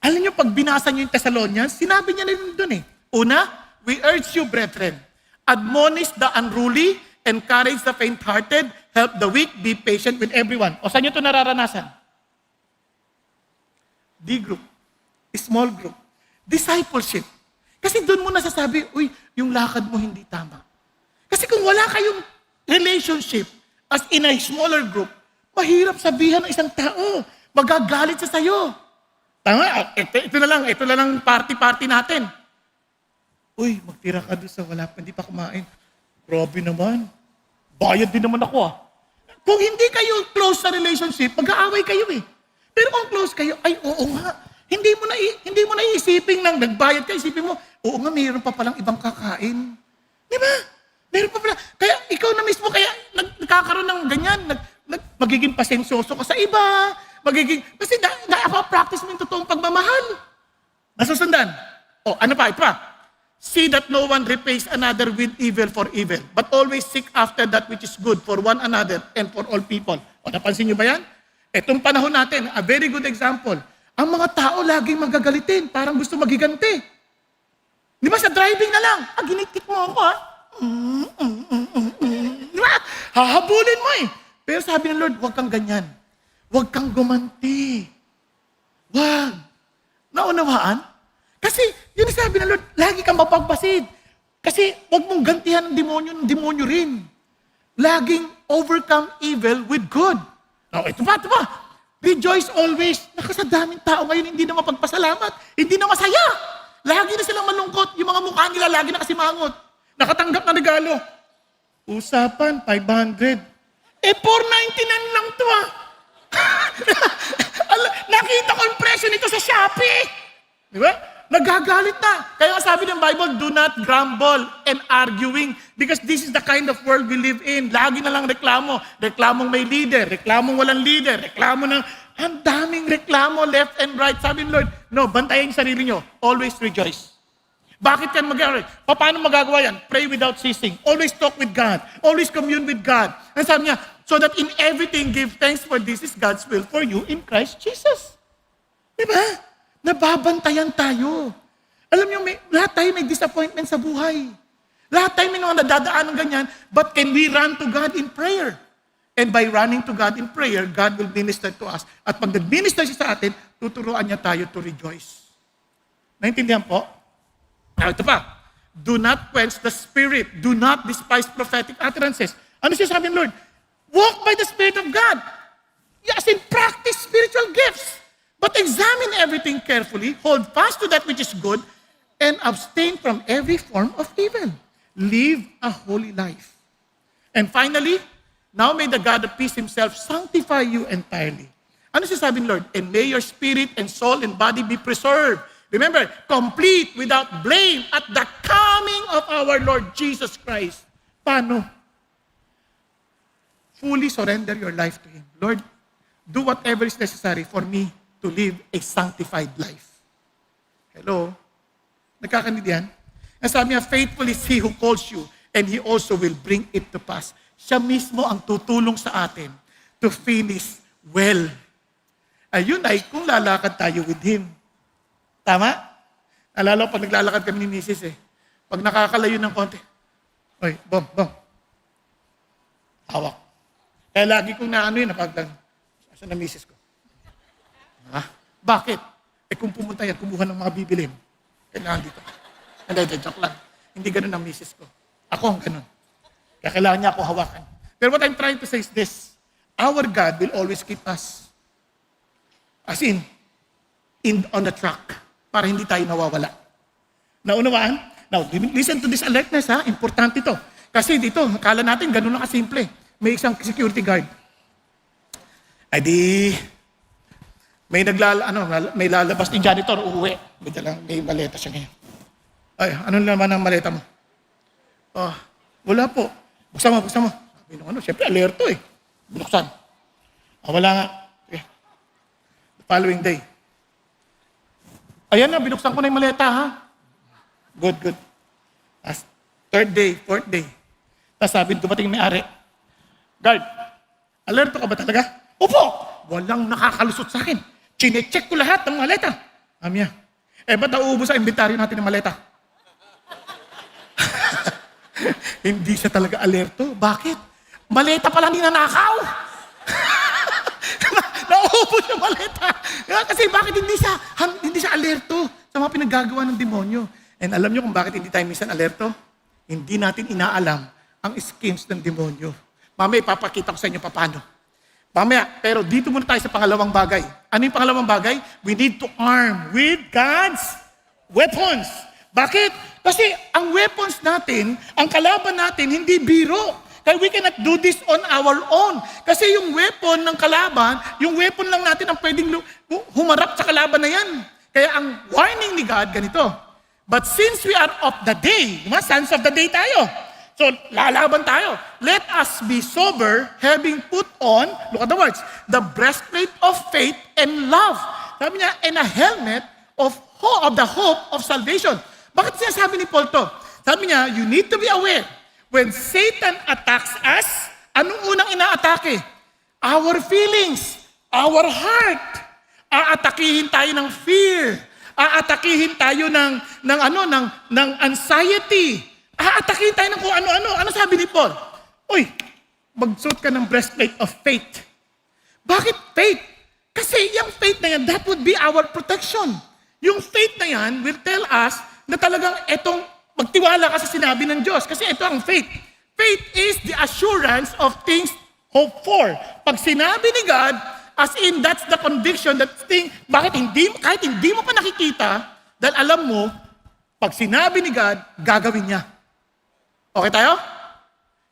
Alam niyo, pag binasa niyo yung Thessalonians, sinabi niya na rin doon eh. Una, we urge you, brethren, admonish the unruly, encourage the faint-hearted, help the weak, be patient with everyone. O saan niyo ito nararanasan? D group, small group, discipleship. Kasi doon mo nasasabi, uy, yung lakad mo hindi tama. Kasi kung wala kayong relationship as in a smaller group, mahirap sabihan ng isang tao, magagalit siya sa'yo. Tama, ito na lang party-party natin. Uy, magtira ka doon sa wala pa, hindi pa kumain. Grabe naman. Bayad din naman ako ah. Kung hindi kayo close sa relationship, mag-aaway kayo eh. Pero kung close kayo, ay oo nga. Hindi mo na iisipin nang nagbayad ka, isipin mo, oo nga, mayroon pa palang ibang kakain. Di ba? Mayroon pa pala. Kaya ikaw na mismo, kaya nagkakaroon ng ganyan, magiging pasensyoso ka sa iba, kasi practice mo yung totoong pagmamahal. Nasusundan. O, ano pa, ito pa. See that no one repays another with evil for evil, but always seek after that which is good for one another and for all people. O, napansin niyo ba yan? Itong panahon natin, a very good example. Ang mga tao laging magagalitin, parang gusto magiganti. Di ba sa driving na lang, ginitik mo ako ha? Di ba? Hahabulin mo eh. Pero sabi ng Lord, huwag kang ganyan. Huwag kang gumanti. Huwag. Naunawaan? Kasi, yun ang sabi ng Lord, lagi kang mapagbasid. Kasi, huwag mong gantihan ng demonyo rin. Laging overcome evil with good. Oh, ito pa. Rejoice always. Nakasadaming tao ngayon hindi na mapagpasalamat. Hindi na masaya. Lagi na silang malungkot. Yung mga mukha nila lagi na kasimangot. Nakatanggap na regalo. Usapan, 500. 499 lang to ah. Nakita ko yung presyo nito sa Shopee. Di ba? Nagagalit na. Kaya sabi ng Bible, do not grumble and arguing because this is the kind of world we live in. Lagi na lang reklamo. Reklamong may leader, reklamong walang leader, reklamo ng, ang daming reklamo left and right. Sabi ng Lord, no, bantayan yung sarili nyo. Always rejoice. Bakit yan mag-alright? Paano magagawa yan? Pray without ceasing. Always talk with God. Always commune with God. And sabi niya, so that in everything give thanks for this is God's will for you in Christ Jesus. Diba? Nababantayan tayo. Alam niyo, lahat tayo may disappointment sa buhay. Lahat tayo may mga nadadaan ng ganyan, but can we run to God in prayer? And by running to God in prayer, God will minister to us. At pag nag-minister siya sa atin, tuturuan niya tayo to rejoice. Naintindihan po? Now, ito pa. Do not quench the Spirit. Do not despise prophetic utterances. Ano siya sabi ng Lord? Walk by the Spirit of God. Yes, in practice spiritual gifts. But examine everything carefully, hold fast to that which is good, and abstain from every form of evil. Live a holy life. And finally, now may the God of peace himself sanctify you entirely. Ano sabi ng Lord? And may your spirit and soul and body be preserved. Remember, complete without blame at the coming of our Lord Jesus Christ. Paano? Fully surrender your life to Him. Lord, do whatever is necessary for me to live a sanctified life. Hello? Nagkakaintindihan? Ang sabi niya, faithful is He who calls you, and He also will bring it to pass. Siya mismo ang tutulong sa atin to finish well. Ayun ay kung lalakad tayo with Him. Tama? Alala ko pag naglalakad kami ni Mrs. Pag nakakalayo ng konti, oy, bom. Hawak. Kaya lagi kong naano yun, napaglang, asa na Mrs. ko? Bakit? Kung pumunta yan, kumuha ng mga bibilin. Kailangan dito. Hindi, joke lang. Hindi ganun ang misis ko. Ako ang ganun. Kaya kailangan niya ako hawakan. Pero what I'm trying to say is this. Our God will always keep us. As in on the track. Para hindi tayo nawawala. Naunawaan? Now, listen to this alertness ha. Importante ito. Kasi dito, akala natin ganun lang kasimple. May isang security guard. Ay di, may lalabas ni janitor, uuwi. May maleta siya ngayon. Ay, ano naman ang maleta mo? Wala po. Buksan mo. Sabi nung siyempre alerto Binuksan. Wala nga. Okay. The following day. Ayan na, binuksan ko na yung maleta ha. Good. As third day, fourth day. Tapos sabi, dumating yung may-ari. Guard, alerto ka ba talaga? Opo! walang nakakalusot sa akin. Chine-check ko lahat ng maleta. Sabi niya, ba't nauubos sa inventaryo natin ng maleta? Hindi siya talaga alerto. Bakit? Maleta pala ninanakaw. Nauubos yung maleta. Kasi bakit hindi siya alerto sa mga pinaggagawa ng demonyo? And alam niyo kung bakit hindi tayo minsan alerto? Hindi natin inaalam ang schemes ng demonyo. Mamaya ipapakita ko sa inyo paano. Mamaya, pero dito muna tayo sa pangalawang bagay. Ano yung pangalawang bagay? We need to arm with God's weapons. Bakit? Kasi ang weapons natin, ang kalaban natin, hindi biro. Kaya we cannot do this on our own. Kasi yung weapon ng kalaban, yung weapon lang natin ang pwedeng humarap sa kalaban na yan. Kaya ang warning ni God, ganito. But since we are of the day, sons of the day tayo. So, lalaban tayo. Let us be sober, having put on, look at the words, the breastplate of faith and love. Sabi niya, and a helmet of the hope of salvation. Bakit sinasabi ni Paul to? Sabi niya, you need to be aware, when Satan attacks us, anong unang inaatake? Our feelings, our heart. Aatakihin tayo ng fear. Aatakihin tayo ng anxiety. Aatakihin tayo ng kung ano-ano. Ano sabi ni Paul? Uy, magsuot ka ng breastplate of faith. Bakit faith? Kasi yung faith na yan, that would be our protection. Yung faith na yan will tell us na talagang etong magtiwala ka sa sinabi ng Diyos. Kasi ito ang faith. Faith is the assurance of things hoped for. Pag sinabi ni God, as in that's the conviction, that thing, kahit hindi mo pa nakikita, dahil alam mo, pag sinabi ni God, gagawin niya. Okay tayo?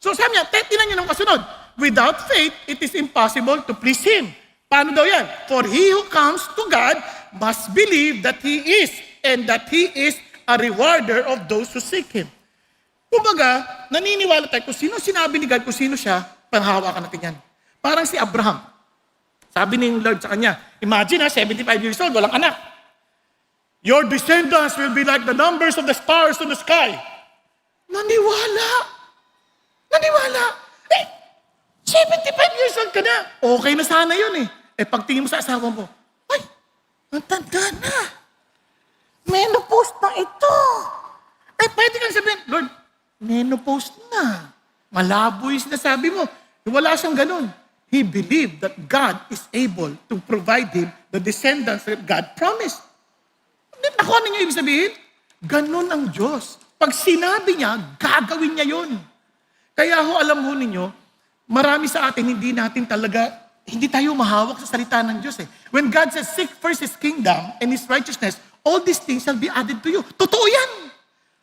So sabi niya, tinan niyo ng kasunod. Without faith, it is impossible to please Him. Paano daw yan? For he who comes to God must believe that He is, and that He is a rewarder of those who seek Him. Kumbaga, naniniwala tayo kung sino sinabi ni God, kung sino siya, panghawakan natin yan. Parang si Abraham. Sabi ni Lord sa kanya, imagine 75 years old, walang anak. Your descendants will be like the numbers of the stars in the sky. Naniwala. 75 years old ka na. Okay na sana yun eh. Pagtingin mo sa asawa mo, ay, ang tanda na. Menopause na ito. Pwede kang sabihin, Lord, menopause na. Malabo yung sinasabi mo. Wala siyang ganun. He believed that God is able to provide him the descendants that God promised. Ako, ano niyo ibig sabihin? Ganun ang Diyos. Pag sinabi niya, gagawin niya yun. Kaya alam ho ninyo, marami sa atin, hindi tayo mahawak sa salita ng Diyos eh. When God says, seek first His kingdom and His righteousness, all these things shall be added to you. Totoo yan.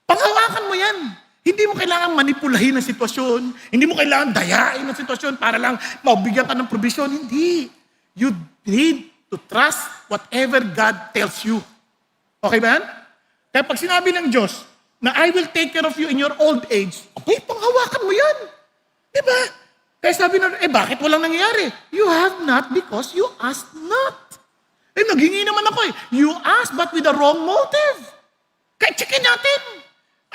Panghawakan mo yan. Hindi mo kailangan manipulahin ang sitwasyon. Hindi mo kailangan dayain ang sitwasyon para lang maubigyan ka ng provision. Hindi. You need to trust whatever God tells you. Okay ba yan? Kaya pag sinabi ng Diyos na I will take care of you in your old age, okay, panghawakan mo yan. Diba? Kaya sabi na, bakit walang nangyayari? You have not because you asked not. Naghingi naman ako eh. You asked but with the wrong motive. Kaya checkin natin.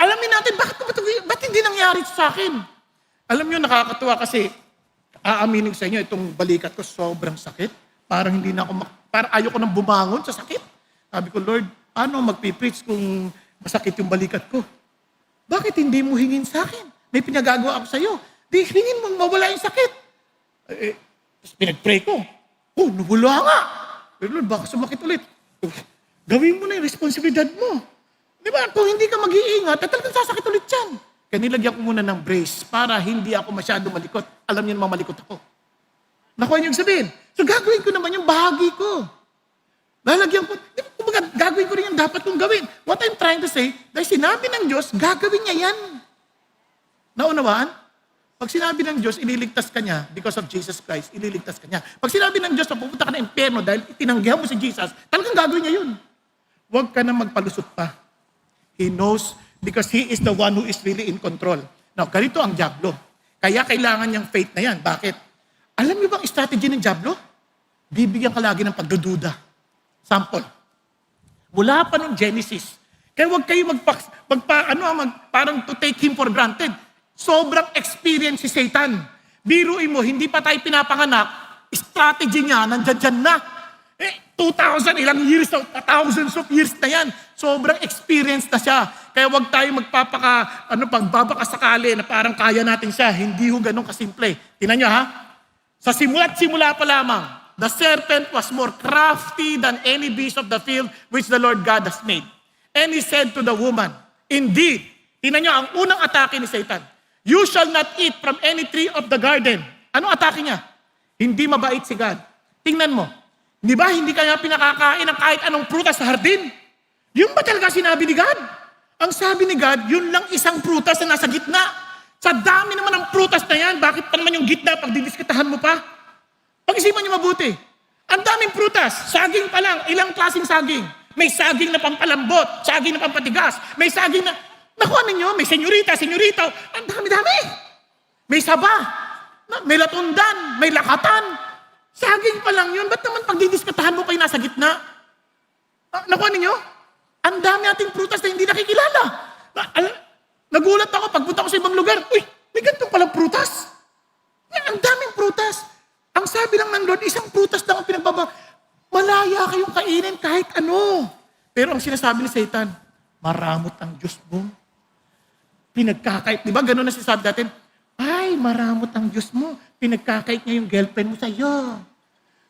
Alamin natin, ba't hindi nangyari sa akin? Alam nyo, nakakatuwa kasi aaminin sa inyo, itong balikat ko sobrang sakit. Parang ayoko nang bumangon sa sakit. Sabi ko, Lord, paano magpipreach kung masakit yung balikat ko? Bakit hindi mo hingin sa akin? May pinagagawa ako sa iyo. Di hingin mong mawala yung sakit. Tapos pinag-pray ko. Nawala nga. Pero Lord, baka sumakit ulit. Gawin mo na yung responsibilidad mo. Di ba? Kung hindi ka mag-iingat, talagang sasakit ulit yan. Kaya nilagyan ko muna ng brace para hindi ako masyado malikot. Alam niyo naman malikot ako. Nakuha niyo yung sabihin. So gagawin ko naman yung bahagi ko. Lalagyan ko, kumbaga, gagawin ko rin yung dapat kong gawin. What I'm trying to say, dahil sinabi ng Diyos, gagawin niya yan. Naunawaan? Pag sinabi ng Diyos, ililigtas ka niya because of Jesus Christ, ililigtas ka niya. Pag sinabi ng Diyos, pupunta ka na impyerno dahil itinanggihan mo si Jesus, talagang gagawin niya yun. Huwag ka na magpalusot pa. He knows because He is the one who is really in control. Now, ganito ang Diablo. Kaya kailangan niyang faith na yan. Bakit? Alam niyo bang strategy ng Diablo? Bibigyan ka lagi ng pagdududa. Sample. Mula pa ng Genesis. Kaya huwag kayo parang to take Him for granted. Sobrang experience si Satan. Biruin mo, hindi pa tayo pinapanganak, strategy niya, nandyan na. 2,000, ilang years, thousands of years na yan. Sobrang experience na siya. Kaya wag tayo pagbabakasakali na parang kaya natin siya. Hindi ho ganun kasimple. Tingnan nyo ha. Sa simula pa lamang, the serpent was more crafty than any beast of the field which the Lord God has made. And he said to the woman, indeed, tingnan nyo, ang unang atake ni Satan, you shall not eat from any tree of the garden. Anong atake niya? Hindi mabait si God. Tingnan mo. Di ba, hindi kaya pinakakain ng kahit anong prutas sa hardin? Yun ba talaga sinabi ni God? Ang sabi ni God, yun lang isang prutas na nasa gitna. Sa dami naman ng prutas na yan, bakit pa naman yung gitna pag didiskitahan mo pa? Pag-isipan niyo mabuti. Ang daming prutas, saging pa lang, ilang klaseng saging. May saging na pampalambot, saging na pampatigas, may saging na, nakuha ninyo, may senyorita, ang dami-dami. May saba, may latundan, may lakatan. Saging pa lang yun, ba't naman pag didiskatahan mo pa yung nasa gitna? Nakuha ninyo? Ang dami ating prutas na hindi nakikilala. Nagulat ako, pagpunta ko sa ibang lugar, uy, may ganitong palang prutas. Ang daming prutas. Ang sabi lang ng Lord, isang prutas lang ang pinagbaba. Malaya kayong kainin kahit ano. Pero ang sinasabi ni Satan, maramot ang Diyos mo. Pinagkakait, di ba? Ganun na sinasabi natin, ay, maramot ang Diyos mo. Pinagkakait niya yung girlfriend mo sa'yo.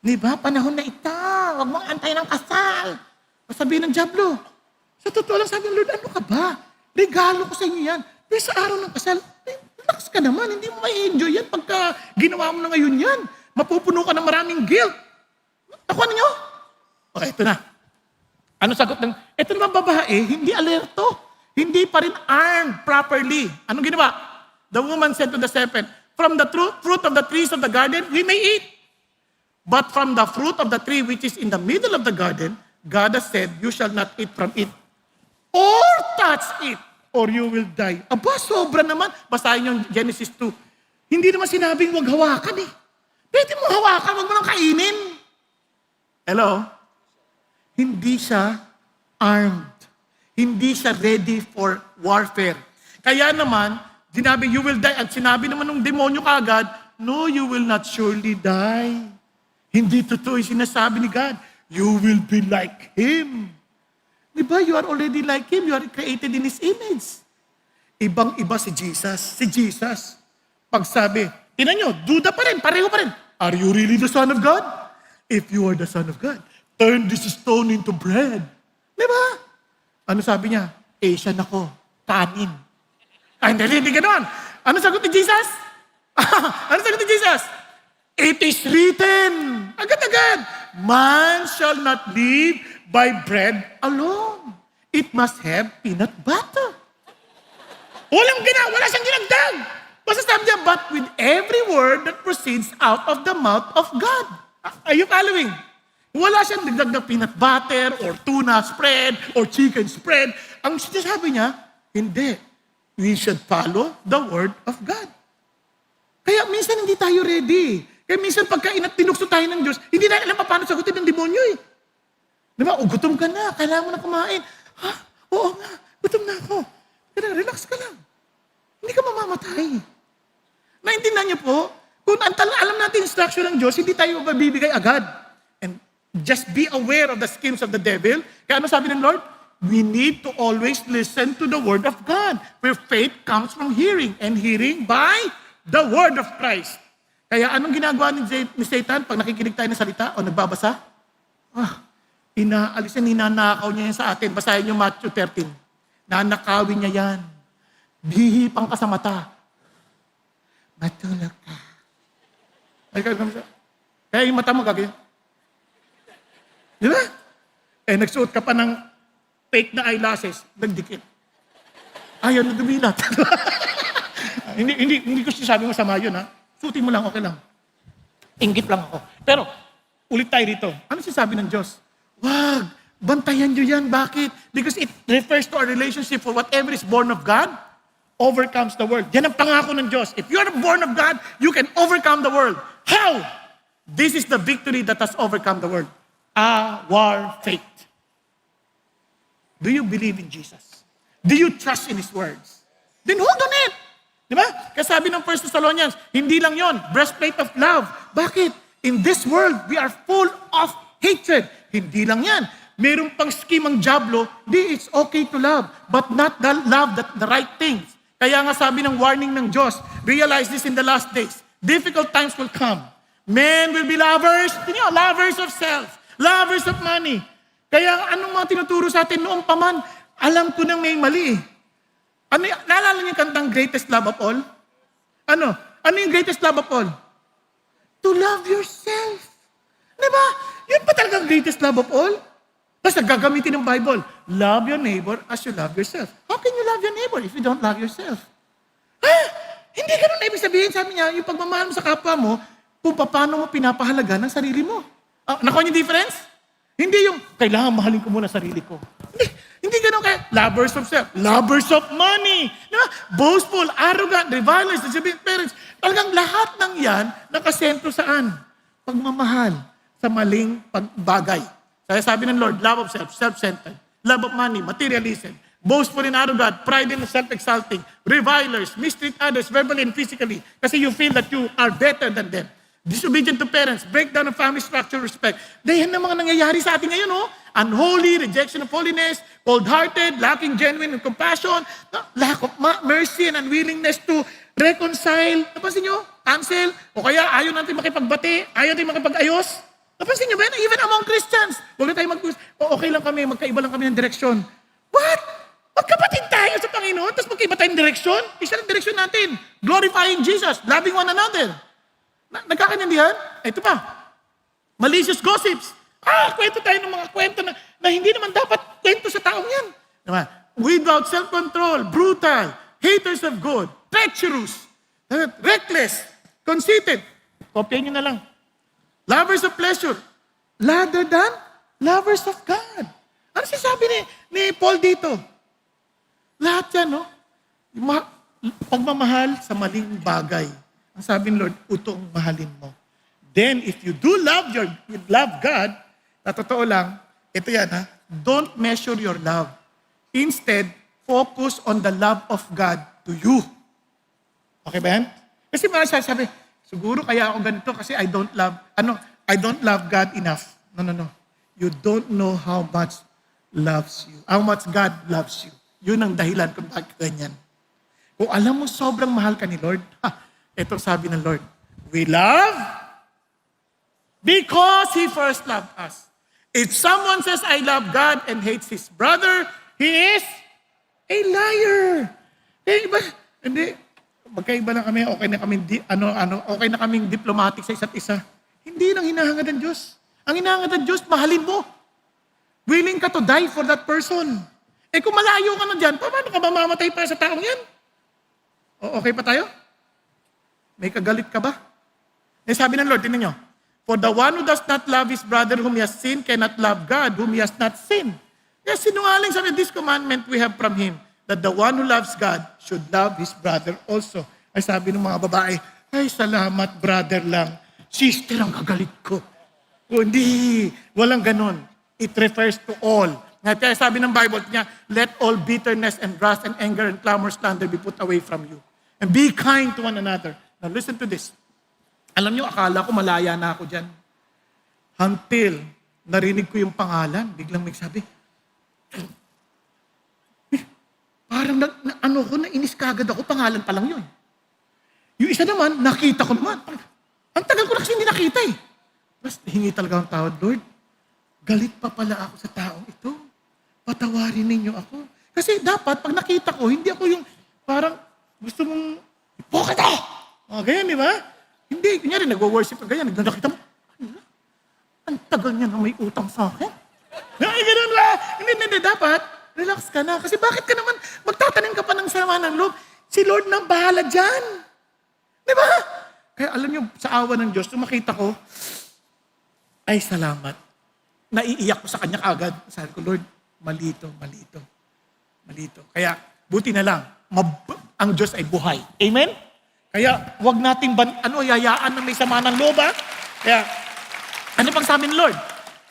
Di ba? Panahon na ito. Huwag mong antay ng kasal. Sabihin ng Diablo. Sa totoo lang sabi ng Lord, ano ka ba? Regalo ko sa inyo yan. Pero sa araw ng kasal, relax ka naman. Hindi mo ma-enjoy yan pagka ginawa mo na ngayon yan. Mapupuno ka ng maraming guilt. Nakuha ninyo? O, eto na. Ano sagot ng, eto naman babae, hindi alerto. Hindi pa rin armed properly. Anong ginawa? The woman said to the serpent, from the fruit of the trees of the garden, we may eat. But from the fruit of the tree which is in the middle of the garden, God has said, you shall not eat from it. Or touch it, or you will die. Aba, sobra naman. Basahin yung Genesis 2. Hindi naman sinabing huwag hawakan eh. Pwede mo hawakan, huwag mo lang kainin. Hello? Hindi siya armed. Hindi siya ready for warfare. Kaya naman, sinabi, you will die. At sinabi naman ng demonyo kagad, no, you will not surely die. Hindi totoo yung sinasabi ni God. You will be like Him. Di ba? You are already like Him. You are created in His image. Ibang-iba si Jesus. Si Jesus. Pag sabi, tinan nyo, duda pa rin, pareho pa rin. Are you really the Son of God? If you are the Son of God, turn this stone into bread. Di ba? Ano sabi niya? Asian ako. Kanin. Ay, hindi ganoon. Ano sagot ni Jesus? Ano sagot ni Jesus? It is written. Agad-agad. Man shall not live by bread alone. It must have peanut butter. Wala siyang ginagdag. Basta sabi niya, but with every word that proceeds out of the mouth of God. Are you following? Wala siyang dagdag na peanut butter or tuna spread or chicken spread. Ang sinasabi niya, hindi. We should follow the word of God. Kaya minsan hindi tayo ready. Kaya minsan pagka tinukso tayo ng Diyos, hindi na alam paano sagutin ng demonyo eh. Di ba? O gutom ka na, kailangan mo na kumain. Ha? Oo nga, gutom na ako. Kaya relax ka lang. Hindi ka mamamatay. Naintindihan niyo po, kung alam natin instruction ng Diyos, hindi tayo mabibigay agad. And just be aware of the schemes of the devil. Kaya ano sabi ng Lord? We need to always listen to the word of God. Where faith comes from hearing, and hearing by the word of Christ. Kaya anong ginagawa ni Satan pag nakikinig tayo ng salita o nagbabasa? Inaalis yan, ninanakaw niya yan sa atin. Basahin niyo Matthew 13. Nanakawin niya yan. Hihipang ka sa mata. Matulog ka. Kaya yung mata mo gagawin. Di ba? Nagsuot ka pa ng fake na eyelashes, nagdikit. Ayaw na dumilat. hindi ko sinasabi mo masama yun, ha? Suotin mo lang, okay lang. Inggit lang ako. Pero, ulit tayo dito. Ano sinasabi ng Diyos? Wag, bantayan nyo yan. Bakit? Because it refers to our relationship for whatever is born of God, overcomes the world. Yan ang pangako ng Diyos. If you are born of God, you can overcome the world. How? This is the victory that has overcome the world. Our faith. Do you believe in Jesus? Do you trust in His words? Then hold on it. Di ba? Kasabi ng 1 Thessalonians, hindi lang yon, breastplate of love. Bakit? In this world, we are full of hatred. Hindi lang yan. Meron pang scheme ang Diablo, it's okay to love, but not love the right things. Kaya nga sabi ng warning ng Diyos, realize this in the last days. Difficult times will come. Men will be lovers, lovers of self, lovers of money. Kaya anong mga tinuturo sa atin noong paman, alam ko nang may mali eh. Naalala niyo yung kantang Greatest Love of All? Ano yung greatest love of all? To love yourself. Diba? Yun pa talagang greatest love of all? Basta gagamitin ng Bible, love your neighbor as you love yourself. How can you love your neighbor if you don't love yourself? Hindi ganun na ibig sabihin, sabi niya, yung pagmamahal mo sa kapwa mo, kung paano mo pinapahalaga ng sarili mo. Nakuha niyo difference? Hindi yung, kailangan mahalin ko muna sarili ko. Hindi ganun kaya, lovers of self, lovers of money, diba? Boastful, arrogant, revilers, disobedient parents. Talagang lahat ng yan, nakasentro saan? Pagmamahal sa maling pagbagay. Kaya sabi ng Lord, love of self, self-centered. Love of money, materialism. Boastful and arrogant, pride and self-exalting. Revilers, mistreat others verbally and physically kasi you feel that you are better than them. Disobedient to parents, breakdown of family structure, respect. Dahil na mga nangyayari sa atin ngayon, unholy, rejection of holiness, cold-hearted, lacking genuine compassion, lack of mercy and unwillingness to reconcile. Napansin nyo? Cancel. O kaya ayaw natin makipagbati, ayaw natin makipag-ayos. Napansin nyo ba? Even among Christians. Huwag na tayo okay lang kami, magkaiba lang kami ng direksyon. What? Magkapatid tayo sa Panginoon, tapos magkaiba tayong direksyon? Isa lang direksyon natin. Glorifying Jesus, loving one another. Nagkakaintindihan? Ito pa. Malicious gossips. Kwento tayo ng mga kwento na hindi naman dapat kwento sa taong yan. Diba? Without self-control, brutal, haters of God, treacherous, reckless, conceited. Kopyahin nyo na lang. Lovers of pleasure, rather than lovers of God. Ano sinasabi ni Paul dito? Lahat yan, no? Pagmamahal sa maling bagay. Ang sabi ng Lord, utong mahalin mo. Then, if you do love God, na totoo lang, ito yan don't measure your love. Instead, focus on the love of God to you. Okay ba yan? Kasi mga sabi, siguro kaya ako ganito kasi I don't love God enough. No. You don't know how much loves you. How much God loves you. Yun ang dahilan kung bakit ganyan. Kung alam mo sobrang mahal ka ni Lord, ito sabi ng Lord, we love because He first loved us. If someone says, I love God and hates his brother, he is a liar. Hindi. Magkaiba lang kami, okay na kaming diplomatic sa isa't isa. Hindi nang hinahangad ng Diyos. Ang hinahangad ng Diyos, mahalin mo. Willing ka to die for that person. Kung malayo ka na dyan, paano ka ba mamatay pa sa taong yan? Okay pa tayo? May kagalit ka ba? Sabi ng Lord, tingnan nyo, for the one who does not love his brother whom he has sinned cannot love God whom he has not sinned. Kaya sinungaling sabi, this commandment we have from Him, that the one who loves God should love his brother also. Ay sabi ng mga babae, ay salamat brother lang. Sister ang kagalit ko. Hindi, walang ganon. It refers to all. Kaya sabi ng Bible niya, let all bitterness and wrath and anger and clamor, slander be put away from you. And be kind to one another. Now listen to this. Alam niyo, akala ko malaya na ako dyan. Until narinig ko yung pangalan, biglang may sabi, parang nainis kagad ako, pangalan pa lang yun. Yung isa naman, nakita ko naman. Ang tagal ko na kasi hindi nakita eh. Mas hingi talaga ang tawad, Lord. Galit pa pala ako sa taong ito. Patawarin ninyo ako. Kasi dapat, pag nakita ko, hindi ako yung parang gusto mong ipokata. Ganyan, di ba? Hindi, kunyari, nag-worship ka ganyan, nakita mo, ang tagal niya na may utang sa akin. Ganun ba? Hindi, dapat, relax ka na. Kasi bakit ka naman, magtatanim ka pa ng sama ng loob? Si Lord na bahala dyan. Di ba? Kaya alam niyo, sa awa ng Diyos, nung makita ko, ay salamat. Naiiyak ko sa kanya kaagad. Sabi ko, Lord, malito. Kaya, buti na lang, ang Diyos ay buhay. Amen? Kaya, wag nating yayaan na may sama ng loob, Kaya, ano pang sabi ng Lord?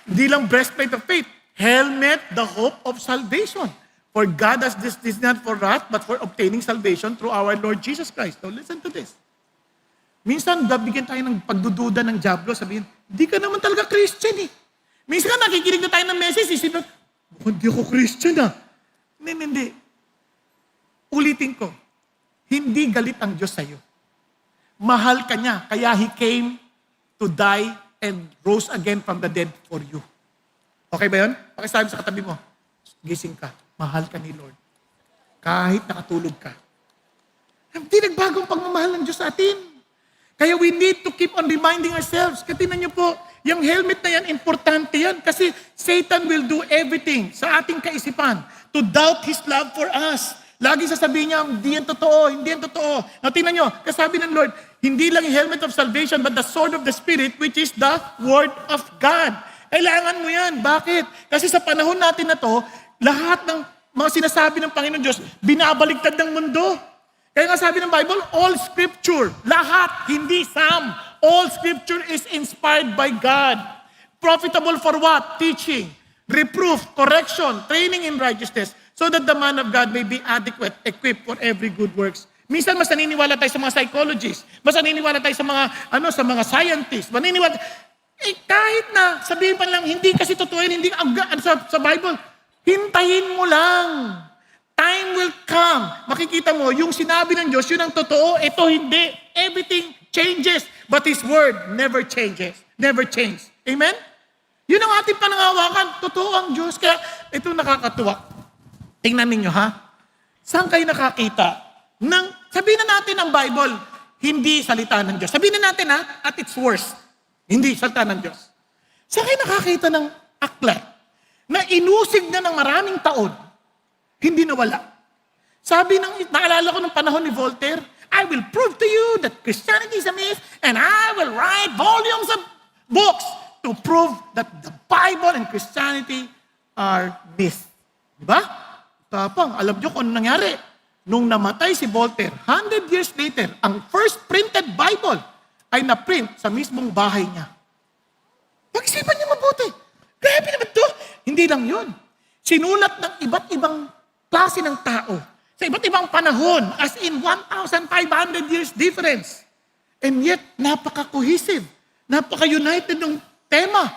Hindi lang breastplate of faith, helmet the hope of salvation. For God has this not for wrath, but for obtaining salvation through our Lord Jesus Christ. Now listen to this. Minsan, bigyan tayo ng pagdududa ng Diablo, sabihin, di ka naman talaga Christian eh. Minsan nakikinig na tayo ng message, isipin, mukhang di ako Christian ah. Hindi. Ulitin ko, hindi galit ang Diyos sa'yo. Mahal ka niya, kaya He came to die and rose again from the dead for you. Okay ba yun? Pakisabi sa katabi mo, gising ka, mahal ka ni Lord. Kahit nakatulog ka. Hindi nagbagong pagmamahal ng Diyos sa atin. Kaya we need to keep on reminding ourselves. Katinan niyo po, yung helmet na yan, importante yan. Kasi Satan will do everything sa ating kaisipan to doubt His love for us. Lagi sasabihin niya, hindi yan totoo, hindi yan totoo. Now, tingnan niyo, kasabi ng Lord, hindi lang yung helmet of salvation, but the sword of the Spirit, which is the Word of God. Kailangan mo yan. Bakit? Kasi sa panahon natin na to, lahat ng mga sinasabi ng Panginoon Diyos, binabaligtad ng mundo. Kaya nga sabi ng Bible, all Scripture, lahat, hindi some. All Scripture is inspired by God. Profitable for what? Teaching, reproof, correction, training in righteousness, so that the man of God may be adequate, equipped for every good works. Minsan mas naniniwala tayo sa mga psychologists, mas naniniwala tayo sa mga scientists, maniniwala. Kahit na sabihin pa lang, hindi kasi totoo yun, hindi sa Bible, hintayin mo lang. Time will come. Makikita mo, yung sinabi ng Diyos, yun ang totoo, ito hindi. Everything changes, but His Word never changes. Never changes. Amen? Yun ang ating panangawakan. Totoo ang Diyos. Kaya ito nakakatuwa. Tingnan ninyo ha. Saan kayo nakakita? Sabihin na natin ang Bible, hindi salita ng Diyos. Sabihin na natin ha, at its worst, hindi salita ng Diyos. Saan kayo nakakita ng aklat na inusig na ng maraming taon, hindi nawala? Sabi naalala ko ng panahon ni Voltaire, I will prove to you that Christianity is a myth and I will write volumes of books to prove that the Bible and Christianity are myth. Diba? Tapang, alam nyo kung ano nangyari. Nung namatay si Voltaire, 100 years later, ang first printed Bible ay na-print sa mismong bahay niya. Pag-isipan niyo mabuti. Grabe naman to. Hindi lang yun. Sinulat ng iba't ibang klase ng tao sa iba't ibang panahon, as in 1,500 years difference. And yet, napaka-cohesive, napaka-united ng tema.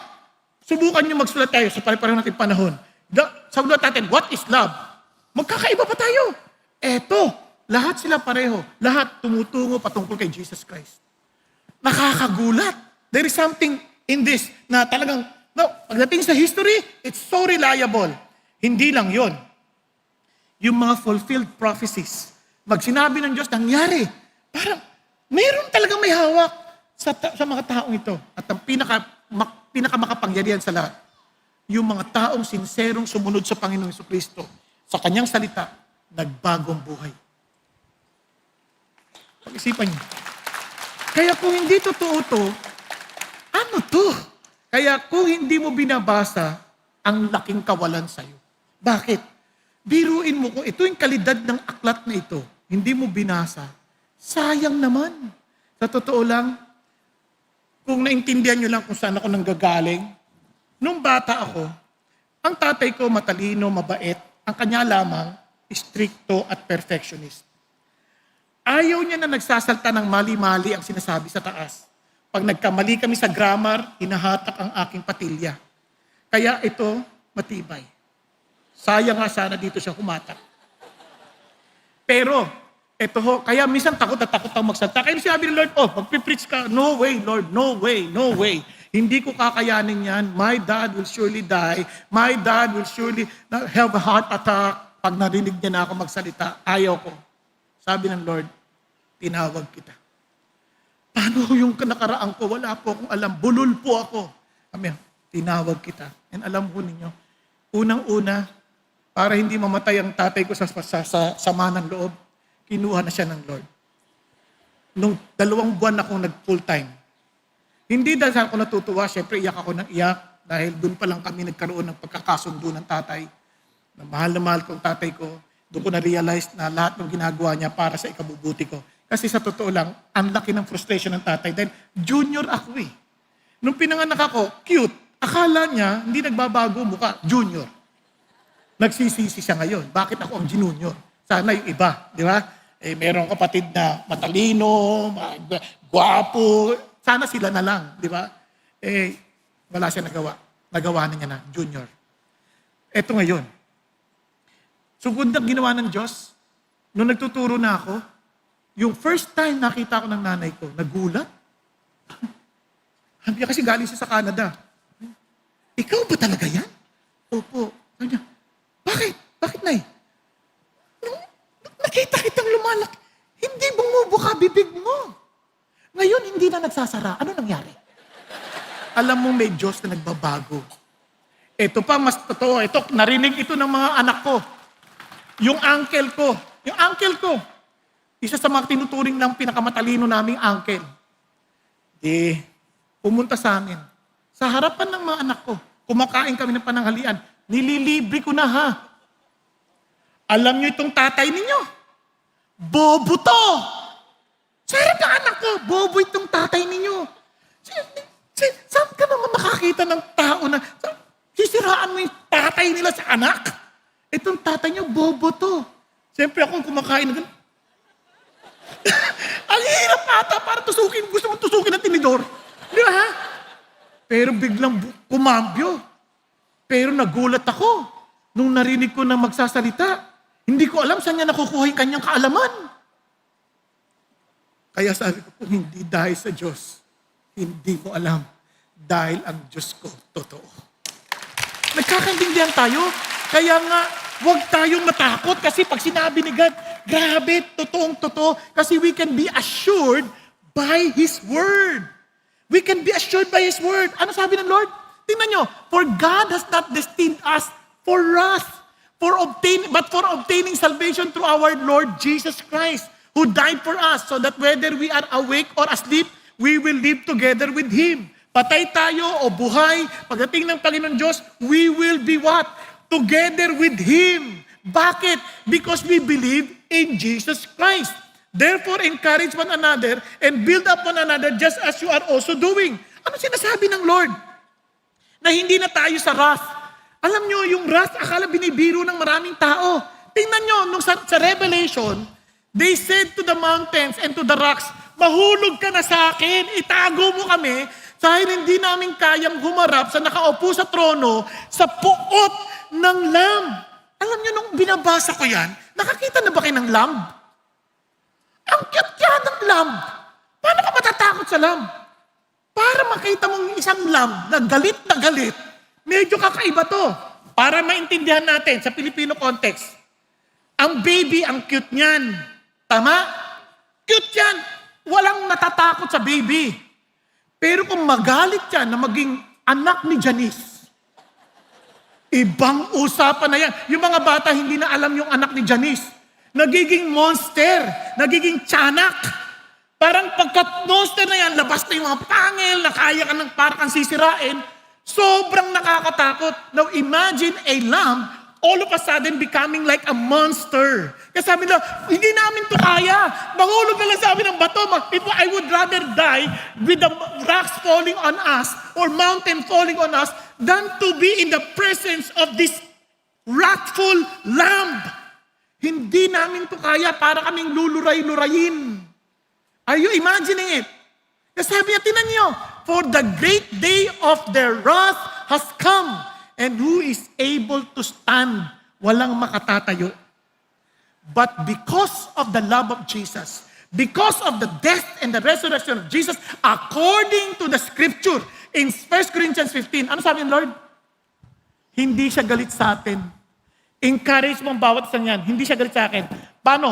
Subukan niyo magsulat tayo sa pare-pareho nating panahon. Sagulat natin, what is love? Magkakaiba pa tayo. Eto, lahat sila pareho. Lahat tumutungo patungkol kay Jesus Christ. Nakakagulat. There is something in this na talagang, pagdating sa history, it's so reliable. Hindi lang yon. Yung mga fulfilled prophecies. Sinabi ng Diyos, nangyari. Parang, mayroon talagang may hawak sa mga taong ito. At ang pinakamakapangyarihan sa lahat, yung mga taong sinserong sumunod sa Panginoong Jesucristo, sa kanyang salita, nagbagong buhay. Pag-isipan niyo. Kaya kung hindi totoo to, ano to? Kaya kung hindi mo binabasa, ang laking kawalan sa'yo. Bakit? Biruin mo kung ito yung kalidad ng aklat na ito, hindi mo binasa, sayang naman. Sa totoo lang, kung naintindihan nyo lang kung saan ako nanggagaling, nung bata ako, ang tatay ko matalino, mabait, ang kanya lamang, stricto at perfectionist. Ayaw niya na nagsasalta ng mali-mali ang sinasabi sa taas. Pag nagkamali kami sa grammar, hinahatak ang aking patilya. Kaya ito, matibay. Sayang nga sana dito siya humatak. Pero, ito ho, kaya minsan takot na takot ang magsalta. Kaya sinabi ng Lord, magpipreach ka. No way, Lord, no way, no way. Hindi ko kakayanin yan. My dad will surely die. My dad will surely have a heart attack. Pag narinig niya na ako magsalita, ayaw ko. Sabi ng Lord, tinawag kita. Paano yung nakaraan ko? Wala po akong alam. Bulol po ako. Amen. Tinawag kita. And alam ko ninyo, unang-una, para hindi mamatay ang tatay ko sa sama ng loob, kinuha na siya ng Lord. Nung 2 buwan akong nag-full time. Hindi dahil ako natutuwa, syempre iyak ako ng iyak, dahil doon pa lang kami nagkaroon ng pagkakasundo ng tatay. Na mahal kong tatay ko, doon ko na-realize na lahat ng ginagawa niya para sa ikabubuti ko. Kasi sa totoo lang, ang laki ng frustration ng tatay dahil junior ako eh. Nung pinanganak ako, cute. Akala niya, hindi nagbabago mukha, junior. Nagsisisi siya ngayon. Bakit ako ang junior? Sana yung iba, di ba? Merong kapatid na matalino, gwapo, sana sila na lang, di ba? Wala siya nagawa. Nagawa na niya na, junior. Eto ngayon. Sugod na ginawa ng Diyos, nung nagtuturo na ako, yung first time nakita ko ng nanay ko, nagulat. Sabi niya kasi galing siya sa Canada. Ikaw ba talaga yan? Opo. Sabi niya, bakit? Bakit, Nay? Nung nakita kitang lumalaki, hindi bumubuka bibig mo. Ngayon, hindi na nagsasara. Ano nangyari? Alam mo, may Diyos na nagbabago. Ito pa, mas totoo. Ito, narinig ito ng mga anak ko. Yung uncle ko, isa sa mga tinuturing ng pinakamatalino naming uncle. Pumunta sa amin. Sa harapan ng mga anak ko, kumakain kami ng pananghalian. Nililibre ko na ha. Alam niyo itong tatay ninyo? Bobo to! Sa harap ng anak ko, bobo itong tatay ninyo. Saan ka naman nakakita ng tao na sisiraan mo yung tatay nila sa anak? Itong tatay niyo, bobo to. Siyempre ako kumakain na gano'n. Ang hirap ata para tusukin. Gusto mong tusukin ng tinidor. Di ba ha? Pero biglang kumambyo. Pero nagulat ako nung narinig ko na magsasalita. Hindi ko alam saan niya nakukuha yung kanyang kaalaman. Kaya sabi ko, kung hindi dahil sa Diyos, hindi mo alam. Dahil ang Diyos ko, totoo. Nagkakaintindihan tayo. Kaya nga, huwag tayong matakot kasi pag sinabi ni God, grabe, totoong-totoo. Kasi we can be assured by His Word. We can be assured by His Word. Ano sabi ng Lord? Tingnan nyo, for God has not destined us for wrath, but for obtaining salvation through our Lord Jesus Christ, who died for us, so that whether we are awake or asleep, we will live together with Him. Patay tayo o buhay, pagdating ng Panginoon Diyos, we will be what? Together with Him. Bakit? Because we believe in Jesus Christ. Therefore, encourage one another and build up one another just as you are also doing. Ano sinasabi ng Lord? Na hindi na tayo sa wrath. Alam nyo, yung wrath, akala binibiro ng maraming tao. Tingnan nyo, nung sa Revelation, they said to the mountains and to the rocks, mahulog ka na sa akin, itago mo kami, dahil hindi namin kayang humarap sa nakaupo sa trono sa puot ng lamb. Alam nyo, nung binabasa ko yan, nakakita na ba kayo ng lamb? Ang cute yan ng lamb. Paano ka matatakot sa lamb? Para makita mong isang lamb na galit, medyo kakaiba to. Para maintindihan natin sa Filipino context. Ang baby, ang cute niyan. Tama? Cute yan. Walang natatakot sa baby. Pero kung magalit yan na maging anak ni Janice, ibang usapan na yan. Yung mga bata hindi na alam yung anak ni Janice. Nagiging monster. Nagiging tiyanak. Parang pagka-monster na yan, labas na yung mga pangil, na kaya ka ng parang sisirain, sobrang nakakatakot. Now imagine a lamb all of a sudden becoming like a monster. Kasi sabi nila, hindi namin to kaya. Mahulog na lang sa amin ng bato. I would rather die with the rocks falling on us or mountain falling on us than to be in the presence of this wrathful lamb. Hindi namin to kaya, para kaming luluray-lurayin. Are you imagining it? Kasi sabi niya, tinan niyo, for the great day of their wrath has come, and who is able to stand? Walang makatatayo. But because of the love of Jesus, because of the death and the resurrection of Jesus, according to the scripture in 1 Corinthians 15, ano sabi ng Lord? Hindi siya galit sa atin. Encourage mo ang bawat isang yan. Hindi siya galit sa akin. Paano?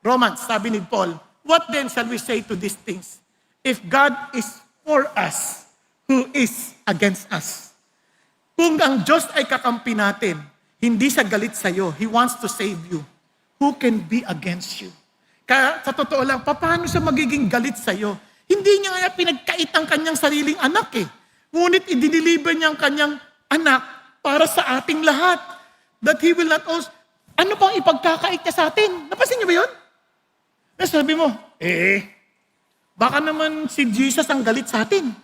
Romans, sabi ni Paul, what then shall we say to these things? If God is for us, who is against us? Kung ang Diyos ay kakampi natin, hindi siya galit sa iyo. He wants to save you. Who can be against you? Kaya sa totoo lang, paano siya magiging galit sa iyo? Hindi niya nga pinagkait ang kanyang sariling anak eh. Ngunit i-deliver niya ang kanyang anak para sa ating lahat. That He will not also... Ano pang ipagkakait niya sa atin? Napansin niyo ba yun? Sabi mo, baka naman si Jesus ang galit sa atin.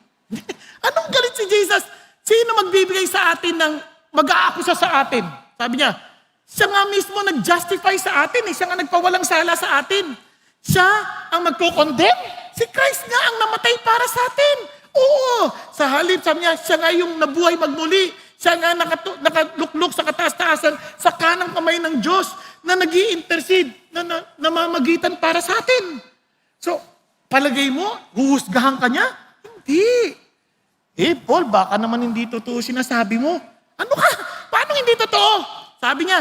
Anong galit si Jesus? Sino magbibigay sa atin ng mag-aakusa sa atin? Sabi niya, Siya nga mismo nag-justify sa atin. Siya nga nagpawalang sala sa atin. Siya ang magko-condemn. Si Christ nga ang namatay para sa atin. Oo, sa halip, sabi niya, siya nga yung nabuhay magmuli. Siya nga nakaluklok sa kataas-taasan sa kanang kamay ng Diyos na nag-i-intercede, na namamagitan para sa atin. So, palagay mo, huhusgahan ka niya? Hindi. Paul, baka naman hindi totoo sinasabi mo. Ano ka? Paano hindi totoo? Sabi niya,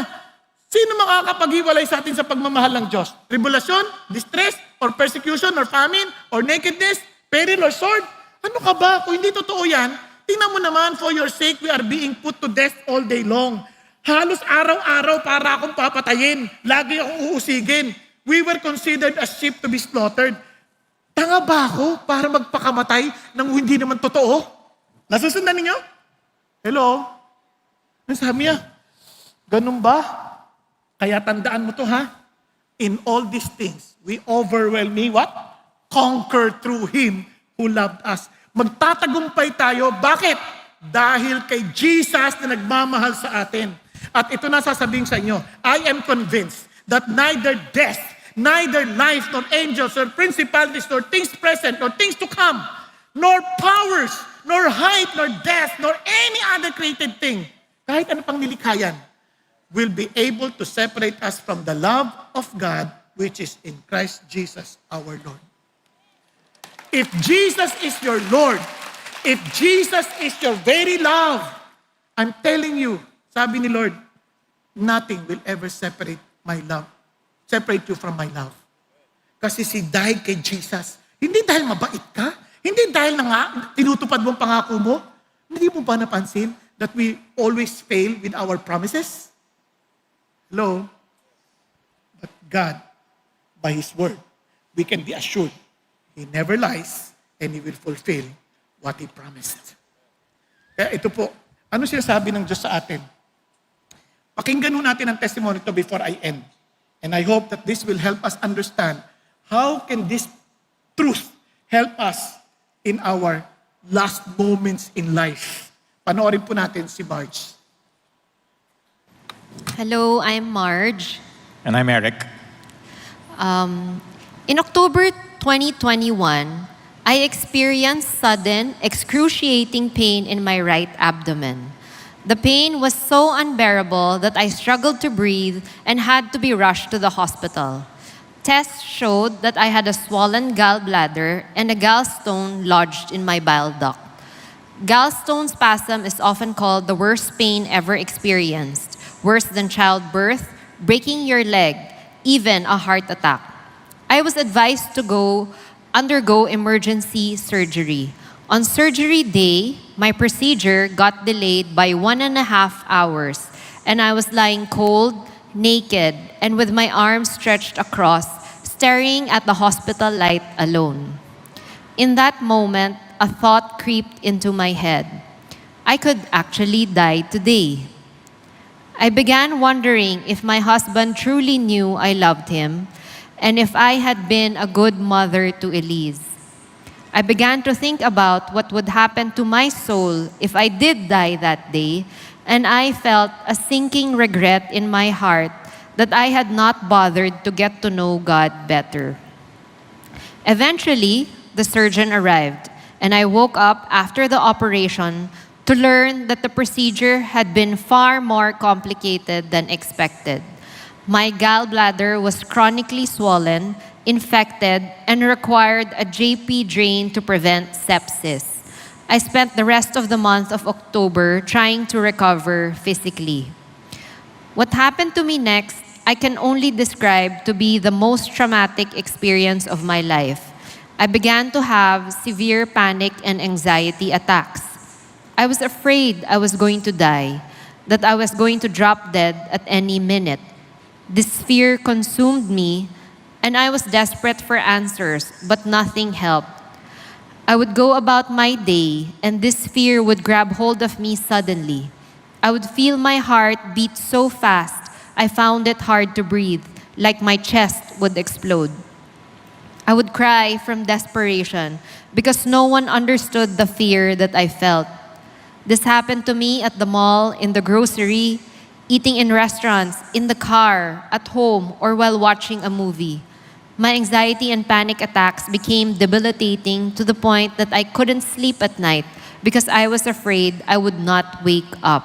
sino makakapag-iwalay sa atin sa pagmamahal ng Diyos? Tribulation, distress, or persecution, or famine, or nakedness, peril, or sword? Ano ka ba? Kung hindi totoo yan, tingnan mo naman, for your sake, we are being put to death all day long. Halos araw-araw para akong papatayin. Lagi akong uusigin. We were considered as sheep to be slaughtered. Tanga ba ako para magpakamatay nang hindi naman totoo? Nasusundan ninyo? Hello? Ano sabi niya? Ganun ba? Kaya tandaan mo to ha. In all these things, we overwhelmingly what? Conquer through Him who loved us. Magtatagumpay tayo. Bakit? Dahil kay Jesus na nagmamahal sa atin. At ito na sasabihin sa inyo, I am convinced that neither death, neither life, nor angels, nor principalities, nor things present, nor things to come, nor powers, nor height, nor depth, nor any other created thing, kahit ano pang nilikhayan, will be able to separate us from the love of God which is in Christ Jesus our Lord. If Jesus is your Lord, if Jesus is your very love, I'm telling you, sabi ni Lord, nothing will ever separate my love, separate you from my love. Kasi si died kay Jesus, hindi dahil mabait ka, hindi dahil na nga tinutupad mo ang pangako mo, hindi mo ba napansin that we always fail with our promises? Hello? But God, by His word, we can be assured He never lies and He will fulfill what He promised. Kaya ito po, ano sinasabi ng Diyos sa atin? Pakinggan ho natin ang testimony to before I end. And I hope that this will help us understand how can this truth help us in our last moments in life. Panoorin po natin si Marge. Hello, I'm Marge. And I'm Eric. In October 2021, I experienced sudden, excruciating pain in my right abdomen. The pain was so unbearable that I struggled to breathe and had to be rushed to the hospital. Tests showed that I had a swollen gallbladder and a gallstone lodged in my bile duct. Gallstone spasm is often called the worst pain ever experienced, worse than childbirth, breaking your leg, even a heart attack. I was advised to undergo emergency surgery. On surgery day, my procedure got delayed by 1.5 hours, and I was lying cold, naked, and with my arms stretched across, staring at the hospital light alone. In that moment, a thought creeped into my head. I could actually die today. I began wondering if my husband truly knew I loved him, and if I had been a good mother to Elise. I began to think about what would happen to my soul if I did die that day, and I felt a sinking regret in my heart that I had not bothered to get to know God better. Eventually, the surgeon arrived, and I woke up after the operation to learn that the procedure had been far more complicated than expected. My gallbladder was chronically swollen, infected, and required a JP drain to prevent sepsis. I spent the rest of the month of October trying to recover physically. What happened to me next, I can only describe to be the most traumatic experience of my life. I began to have severe panic and anxiety attacks. I was afraid I was going to die, that I was going to drop dead at any minute. This fear consumed me, and I was desperate for answers, but nothing helped. I would go about my day, and this fear would grab hold of me suddenly. I would feel my heart beat so fast, I found it hard to breathe, like my chest would explode. I would cry from desperation because no one understood the fear that I felt. This happened to me at the mall, in the grocery, eating in restaurants, in the car, at home, or while watching a movie. My anxiety and panic attacks became debilitating to the point that I couldn't sleep at night because I was afraid I would not wake up.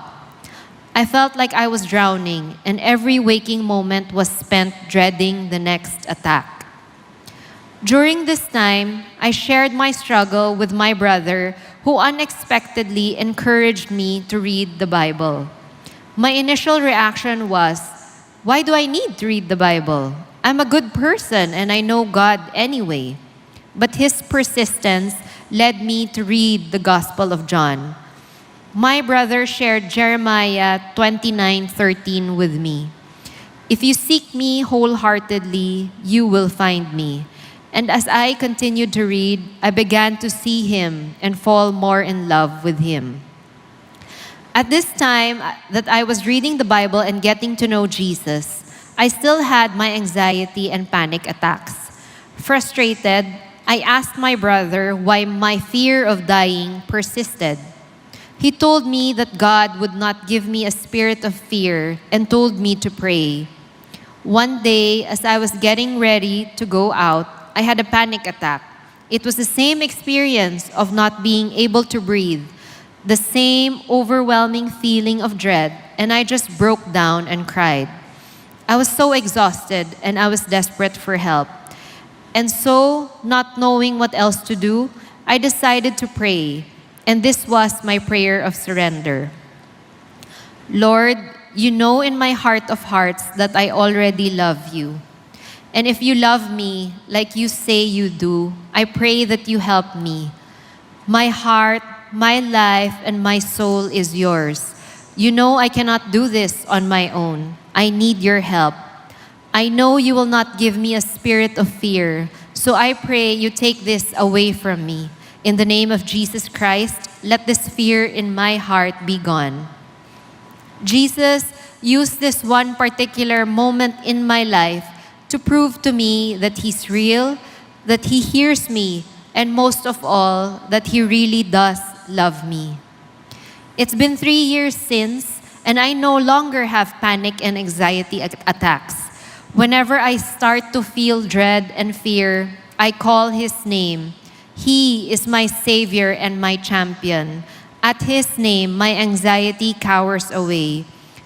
I felt like I was drowning, and every waking moment was spent dreading the next attack. During this time, I shared my struggle with my brother, who unexpectedly encouraged me to read the Bible. My initial reaction was, why do I need to read the Bible? I'm a good person and I know God anyway. But his persistence led me to read the Gospel of John. My brother shared Jeremiah 29:13 with me. If you seek me wholeheartedly, you will find me. And as I continued to read, I began to see him and fall more in love with him. At this time that I was reading the Bible and getting to know Jesus, I still had my anxiety and panic attacks. Frustrated, I asked my brother why my fear of dying persisted. He told me that God would not give me a spirit of fear and told me to pray. One day, as I was getting ready to go out, I had a panic attack. It was the same experience of not being able to breathe, the same overwhelming feeling of dread, and I just broke down and cried. I was so exhausted and I was desperate for help. And so, not knowing what else to do, I decided to pray. And this was my prayer of surrender. Lord, you know in my heart of hearts that I already love you. And if you love me like you say you do, I pray that you help me. My heart, my life, and my soul is yours. You know I cannot do this on my own. I need your help. I know you will not give me a spirit of fear, so I pray you take this away from me. In the name of Jesus Christ, let this fear in my heart be gone. Jesus used this one particular moment in my life to prove to me that He's real, that He hears me, and most of all, that He really does love me. It's been 3 years since, and I no longer have panic and anxiety attacks. Whenever I start to feel dread and fear, I call His name. He is my Savior and my champion. At His name, my anxiety cowers away.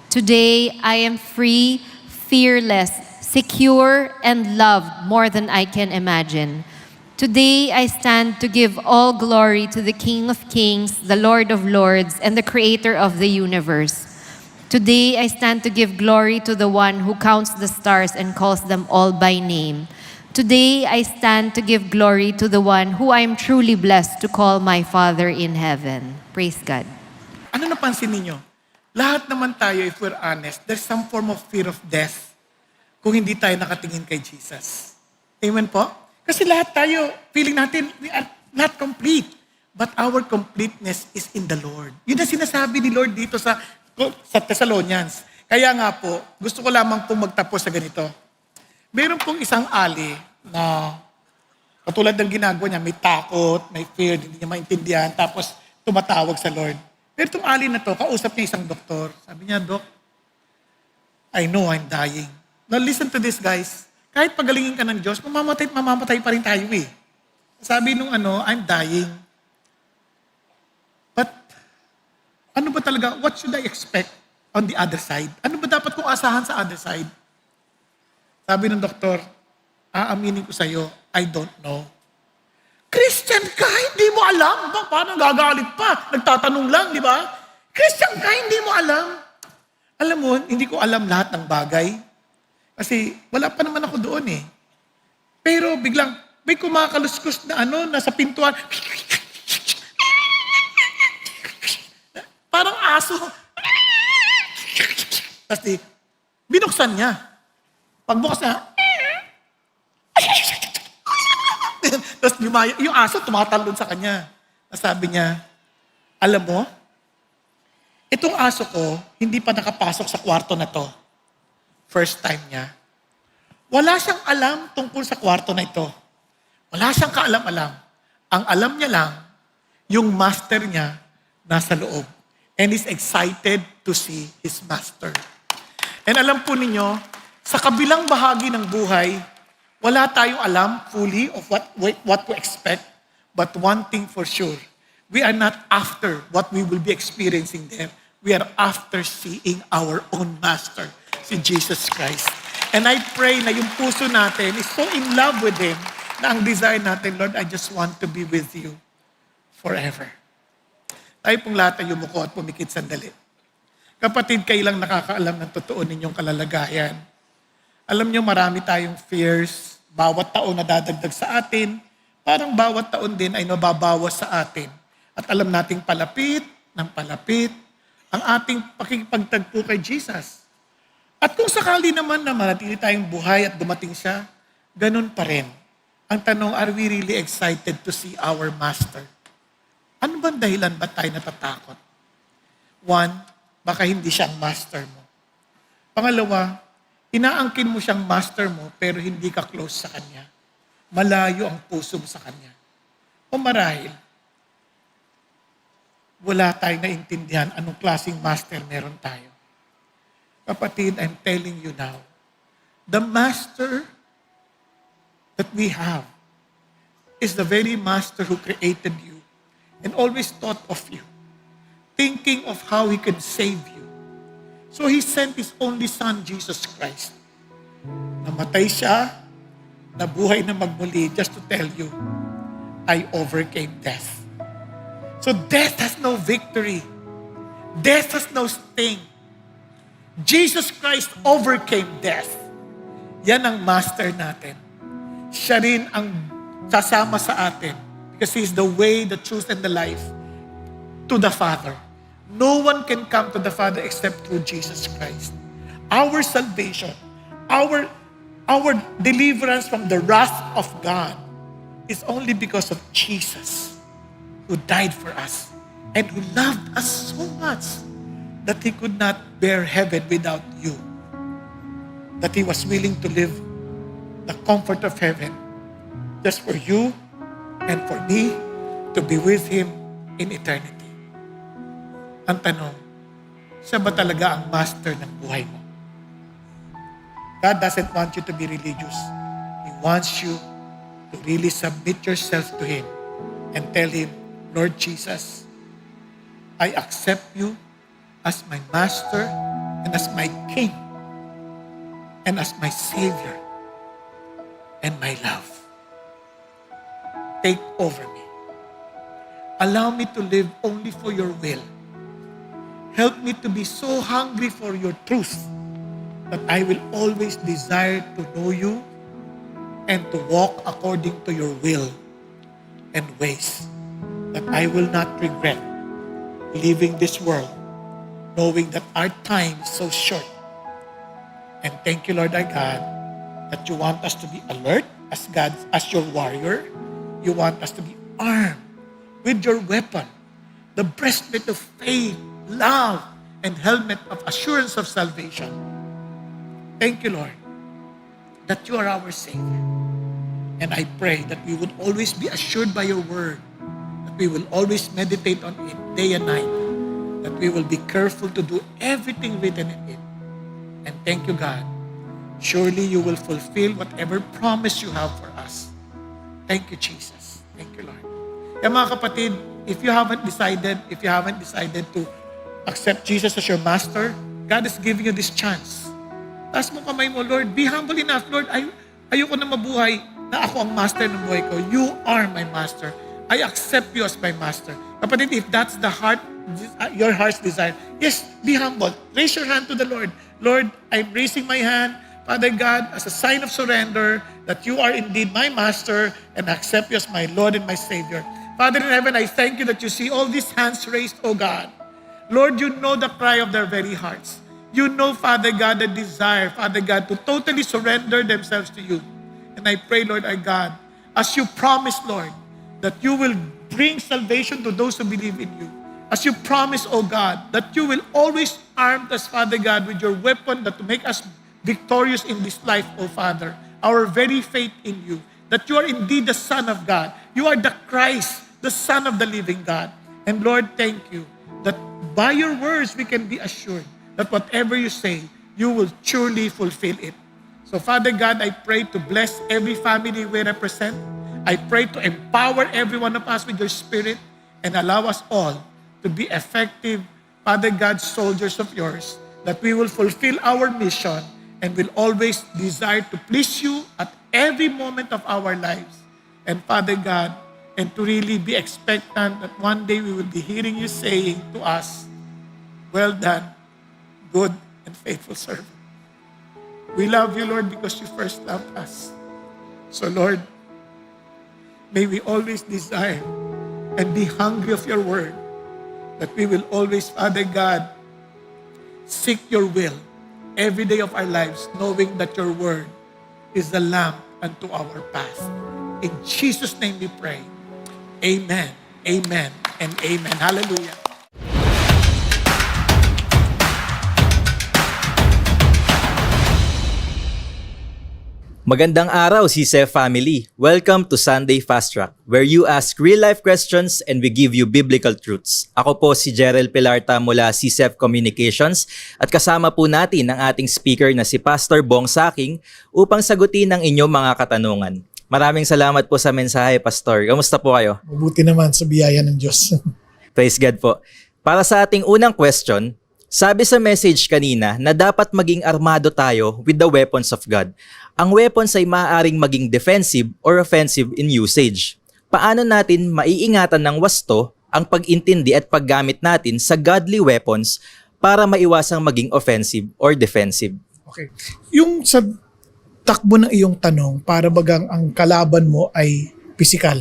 Today, I am free, fearless, secure, and loved more than I can imagine. Today, I stand to give all glory to the King of Kings, the Lord of Lords, and the Creator of the universe. Today, I stand to give glory to the one who counts the stars and calls them all by name. Today, I stand to give glory to the one who I am truly blessed to call my Father in heaven. Praise God. Ano napansin ninyo? Lahat naman tayo, if we're honest, there's some form of fear of death kung hindi tayo nakatingin kay Jesus. Amen po? Kasi lahat tayo, feeling natin, we are not complete. But our completeness is in the Lord. Yun ang sinasabi ni Lord dito sa Thessalonians. Kaya nga po, gusto ko lamang pong magtapos sa ganito. Meron pong isang ali na katulad ng ginagawa niya, may takot, may fear, hindi niya maintindihan, tapos tumatawag sa Lord. Pero itong ali na to, kausap niya isang doktor. Sabi niya, Dok, I know I'm dying. Now listen to this, guys. Kahit pagalingin ka ng Diyos, mamamatay pa rin tayo eh. Sabi nung I'm dying. But, ano ba talaga, what should I expect on the other side? Ano ba dapat kong asahan sa other side? Sabi ng doktor, aaminin ko sa'yo, I don't know. Christian ka, hindi mo alam. Paano gagalit pa? Nagtatanong lang, di ba? Christian ka, hindi mo alam. Alam mo, hindi ko alam lahat ng bagay. Kasi wala pa naman ako doon eh. Pero biglang, may kumakaluskus na nasa pintuan. Parang aso. Tapos binuksan niya. Pagbukas na, tapos yung aso tumatalon sa kanya. Sabi niya, alam mo, itong aso ko, hindi pa nakapasok sa kwarto na to. First time niya. Wala siyang alam tungkol sa kwarto na ito. Wala siyang kaalam-alam. Ang alam niya lang, yung master niya nasa loob. And is excited to see his master. And alam po ninyo, sa kabilang bahagi ng buhay, wala tayong alam fully of what to expect. But one thing for sure, we are not after what we will be experiencing there. We are after seeing our own Master, si Jesus Christ. And I pray na yung puso natin is so in love with Him na ang desire natin, Lord, I just want to be with you forever. Tayo pong lahat ay yumuko at pumikit sandali. Kapatid, kayo lang nakakaalam ng totoo ninyong kalalagayan. Alam nyo, marami tayong fears. Bawat taon na dadagdag sa atin, parang bawat taon din ay nababawas sa atin. At alam nating palapit ng palapit ang ating pakikipagtagpo kay Jesus. At kung sakali naman na manatili tayong buhay at dumating siya, ganun pa rin. Ang tanong, are we really excited to see our Master? Ano bang dahilan ba tayo natatakot? One, baka hindi siya ang Master mo. Pangalawa, inaangkin mo siyang Master mo pero hindi ka close sa Kanya. Malayo ang puso mo sa Kanya. O marahil, wala tayong naintindihan anong klaseng Master meron tayo. Kapatid, I'm telling you now, the Master that we have is the very Master who created you and always thought of you, thinking of how He could save you. So He sent His only Son, Jesus Christ. Namatay siya, nabuhay na magmuli, just to tell you, I overcame death. So death has no victory. Death has no sting. Jesus Christ overcame death. Yan ang Master natin. Siya rin ang sasama sa atin because He is the way, the truth, and the life to the Father. No one can come to the Father except through Jesus Christ. Our salvation, our deliverance from the wrath of God is only because of Jesus, who died for us and who loved us so much that He could not bear heaven without you. That He was willing to live the comfort of heaven just for you and for me to be with Him in eternity. Ang tanong, siya ba talaga ang Master ng buhay mo? God doesn't want you to be religious. He wants you to really submit yourself to Him and tell Him, Lord Jesus, I accept you as my Master and as my King and as my Savior and my love. Take over me. Allow me to live only for your will. Help me to be so hungry for your truth that I will always desire to know you and to walk according to your will and ways, that I will not regret leaving this world knowing that our time is so short. And thank you, Lord our God, that you want us to be alert as God, as your warrior. You want us to be armed with your weapon, the breastplate of faith, love, and helmet of assurance of salvation. Thank you, Lord, that you are our Savior. And I pray that we would always be assured by your word, that we will always meditate on it day and night, that we will be careful to do everything written in it. And thank you, God. Surely you will fulfill whatever promise you have for us. Thank you, Jesus. Thank you, Lord. Kaya mga kapatid, if you haven't decided to accept Jesus as your Master, God is giving you this chance. Taas mo kamay mo, Lord, be humble enough. Lord, ayoko na mabuhay na ako ang Master ng buhay ko. You are my Master. I accept you as my Master. Kapatid, if that's your heart's desire, yes, be humble. Raise your hand to the Lord. Lord, I'm raising my hand, Father God, as a sign of surrender that you are indeed my Master and I accept you as my Lord and my Savior. Father in heaven, I thank you that you see all these hands raised, O God. Lord, you know the cry of their very hearts. You know, Father God, the desire, Father God, to totally surrender themselves to you. And I pray, Lord our God, as you promised, Lord, that you will bring salvation to those who believe in you. As you promise, O God, that you will always arm us, Father God, with your weapon that to make us victorious in this life, O Father. Our very faith in you, that you are indeed the Son of God. You are the Christ, the Son of the living God. And Lord, thank you that by your words we can be assured that whatever you say, you will surely fulfill it. So Father God, I pray to bless every family we represent. I pray to empower every one of us with your Spirit and allow us all to be effective, Father God, soldiers of yours, that we will fulfill our mission and will always desire to please you at every moment of our lives. And Father God, and to really be expectant that one day we will be hearing you saying to us, well done, good and faithful servant. We love you, Lord, because you first loved us. So, Lord, may we always desire and be hungry of your word, that we will always, Father God, seek your will every day of our lives, knowing that your word is the lamp unto our path. In Jesus' name we pray. Amen, amen, and amen. Hallelujah. Magandang araw, CCF family. Welcome to Sunday Fast Track, where you ask real-life questions and we give you biblical truths. Ako po si Jerel Pilarta mula CCF Communications at kasama po natin ang ating speaker na si Pastor Bong Saking upang sagutin ang inyong mga katanungan. Maraming salamat po sa mensahe, Pastor. Kamusta po kayo? Mabuti naman sa biyaya ng Diyos. Praise God po. Para sa ating unang question, sabi sa message kanina na dapat maging armado tayo with the weapons of God. Ang weapons ay maaaring maging defensive or offensive in usage. Paano natin maiingatan ng wasto ang pag-intindi at paggamit natin sa godly weapons para maiwasang maging offensive or defensive? Okay. Yung sa takbo ng iyong tanong, para bagang ang kalaban mo ay physical.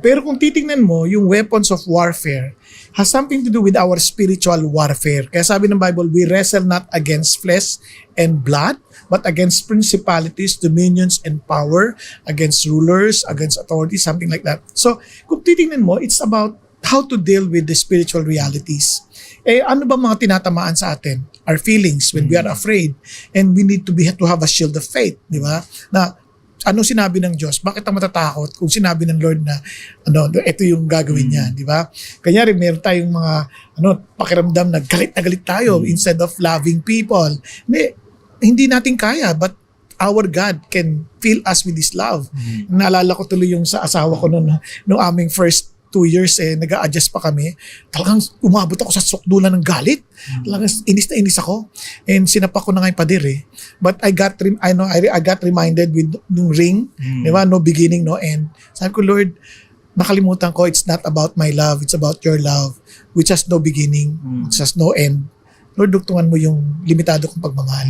Pero kung titingnan mo, yung weapons of warfare has something to do with our spiritual warfare. Kaya sabi ng Bible, we wrestle not against flesh and blood, but against principalities, dominions, and power, against rulers, against authorities, something like that. So, kung titingnan mo, it's about how to deal with the spiritual realities. Ano ba mga tinatamaan sa atin? Our feelings when we are afraid. And we need to have a shield of faith, di ba? Na ano sinabi ng Diyos? Bakit ang matatakot kung sinabi ng Lord na ito yung gagawin niya, di ba? Kanyari, meron tayong mga pakiramdam na galit tayo instead of loving people. Hindi natin kaya, but our God can fill us with His love. Naalala ko tuloy yung sa asawa ko noong aming first 2 years, nag-a-adjust pa kami. Talagang umabot ako sa sukdulan ng galit. Talagang inis na inis ako. And sinapak ko na nga yung pader But I got reminded with yung ring. Di ba? No beginning, no end. Sabi ko, Lord, nakalimutan ko, it's not about my love, it's about your love, which has no beginning, which has no end. Lord, dugtungan mo yung limitado kong pagmamahal.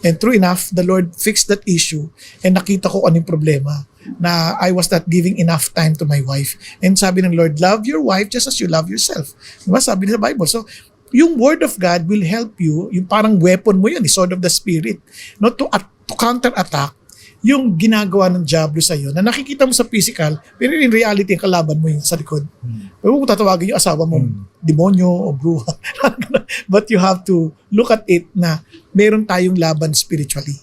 And true enough, the Lord fixed that issue and nakita ko anong problema, na I was not giving enough time to my wife. And sabi ng Lord, love your wife just as you love yourself. Diba? Sabi sa Bible. So, yung Word of God will help you, yung parang weapon mo yun, sword of the Spirit, to counter-attack yung ginagawa ng diablo sa'yo na nakikita mo sa physical, pero in reality, ang kalaban mo yung sa likod. Pero kung tatawagin yung asawa mo, demonyo o bruha. But you have to look at it na meron tayong laban spiritually.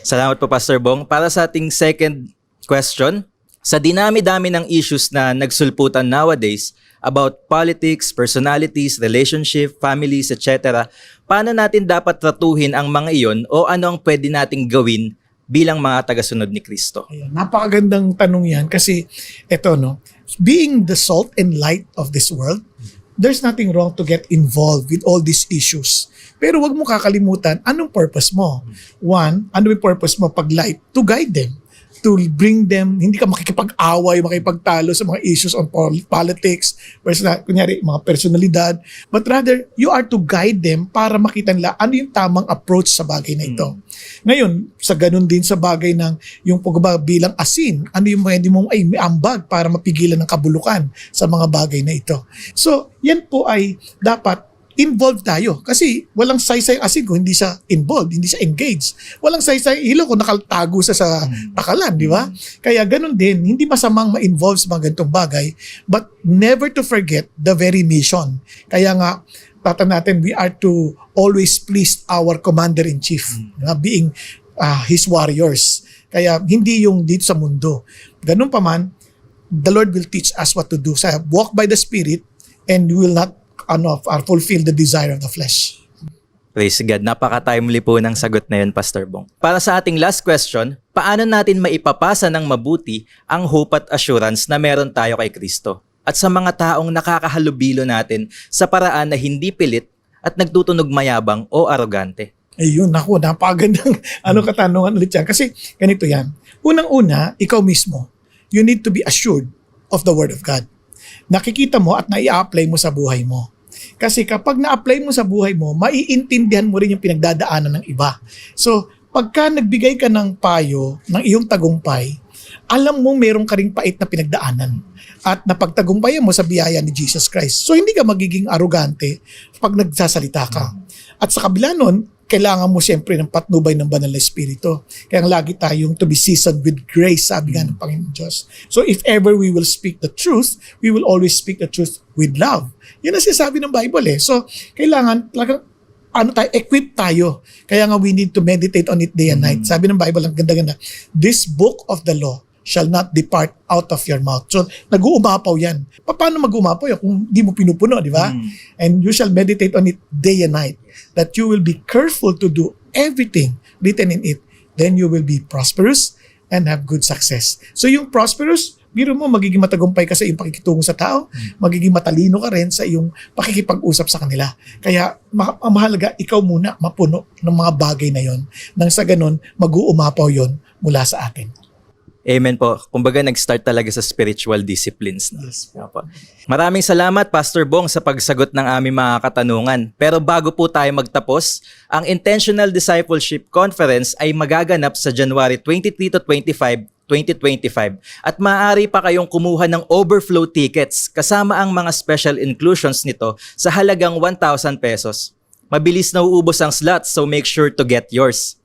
Salamat po, Pastor Bong. Para sa ating second question, sa dinami-dami ng issues na nagsulputan nowadays about politics, personalities, relationship, families, etc., paano natin dapat tratuhin ang mga iyon o ano ang pwede nating gawin bilang mga tagasunod ni Kristo? Ayan, napakagandang tanong yan kasi being the salt and light of this world, there's nothing wrong to get involved with all these issues. Pero wag mo kakalimutan, anong purpose mo? One, ano yung purpose mo pag light? To guide them. To bring them, hindi ka makikipag-away, makipagtalo sa mga issues on politics, kunyari, mga personalidad, but rather, you are to guide them para makita nila ano yung tamang approach sa bagay na ito. Ngayon, sa ganun din sa bagay ng yung pagbabago bilang asin, ano yung pwede mong ambag para mapigilan ng kabulukan sa mga bagay na ito. So, yan po ay dapat involved tayo. Kasi walang saysay asin kung hindi siya involved, hindi siya engaged. Walang saysay ilaw kung nakatago sa takalan, di ba? Kaya ganun din, hindi masamang ma-involve sa mga ganitong bagay, but never to forget the very mission. Kaya nga, natin, we are to always please our commander-in-chief, being his warriors. Kaya hindi yung dito sa mundo. Ganun pa man, the Lord will teach us what to do. So, walk by the Spirit and we will not fulfill the desire of the flesh. Praise God. Napaka-timely po ng sagot na yun, Pastor Bong. Para sa ating last question, paano natin maipapasa ng mabuti ang hope at assurance na meron tayo kay Kristo? At sa mga taong nakakahalubilo natin sa paraan na hindi pilit at nagtutunog mayabang o arogante? Ayun, naku, napakagandang katanungan ulit yan. Kasi ganito yan. Unang-una, ikaw mismo, you need to be assured of the Word of God. Nakikita mo at nai-apply mo sa buhay mo. Kasi kapag na-apply mo sa buhay mo, maiintindihan mo rin yung pinagdadaanan ng iba. So, pagka nagbigay ka ng payo ng iyong tagumpay, alam mo meron ka ring pait na pinagdaanan at napagtagumpayan mo sa biyaya ni Jesus Christ. So, hindi ka magiging arugante pag nagsasalita ka. At sa kabila nun, kailangan mo siyempre ng patnubay ng banal na Espiritu. Kaya lagi tayong to be seasoned with grace, sabi nga ng Panginoon Diyos. So if ever we will speak the truth, we will always speak the truth with love. Yan ang sinasabi ng Bible eh. So kailangan talagang equip tayo. Kaya nga we need to meditate on it day and night. Sabi ng Bible, ang ganda-ganda, this book of the law shall not depart out of your mouth. So, nag-uumapaw yan. Paano mag-uumapaw yan kung di mo pinupuno, di ba? And you shall meditate on it day and night, that you will be careful to do everything written in it. Then you will be prosperous and have good success. So, yung prosperous, biro mo, magiging matagumpay ka sa iyong pakikitungo sa tao, magiging matalino ka rin sa iyong pakikipag-usap sa kanila. Kaya, ang mahalaga, ikaw muna mapuno ng mga bagay na yon. Nang sa ganun, mag-uumapaw yon mula sa atin. Amen po. Kumbaga nag-start talaga sa spiritual disciplines. Yes. Opo. Maraming salamat, Pastor Bong, sa pagsagot ng aming mga katanungan. Pero bago po tayo magtapos, ang Intentional Discipleship Conference ay magaganap sa January 23 to 25, 2025 at maaari pa kayong kumuha ng overflow tickets kasama ang mga special inclusions nito sa halagang 1,000 pesos. Mabilis na uubos ang slots, so make sure to get yours.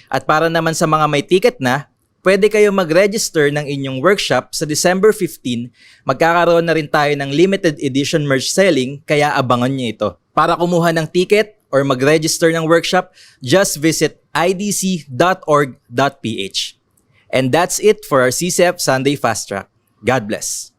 At para naman sa mga may ticket na, pwede kayo mag-register ng inyong workshop sa December 15. Magkakaroon na rin tayo ng limited edition merch selling, kaya abangan nyo ito. Para kumuha ng ticket or mag-register ng workshop, just visit idc.org.ph. And that's it for our CCEP Sunday Fast Track. God bless.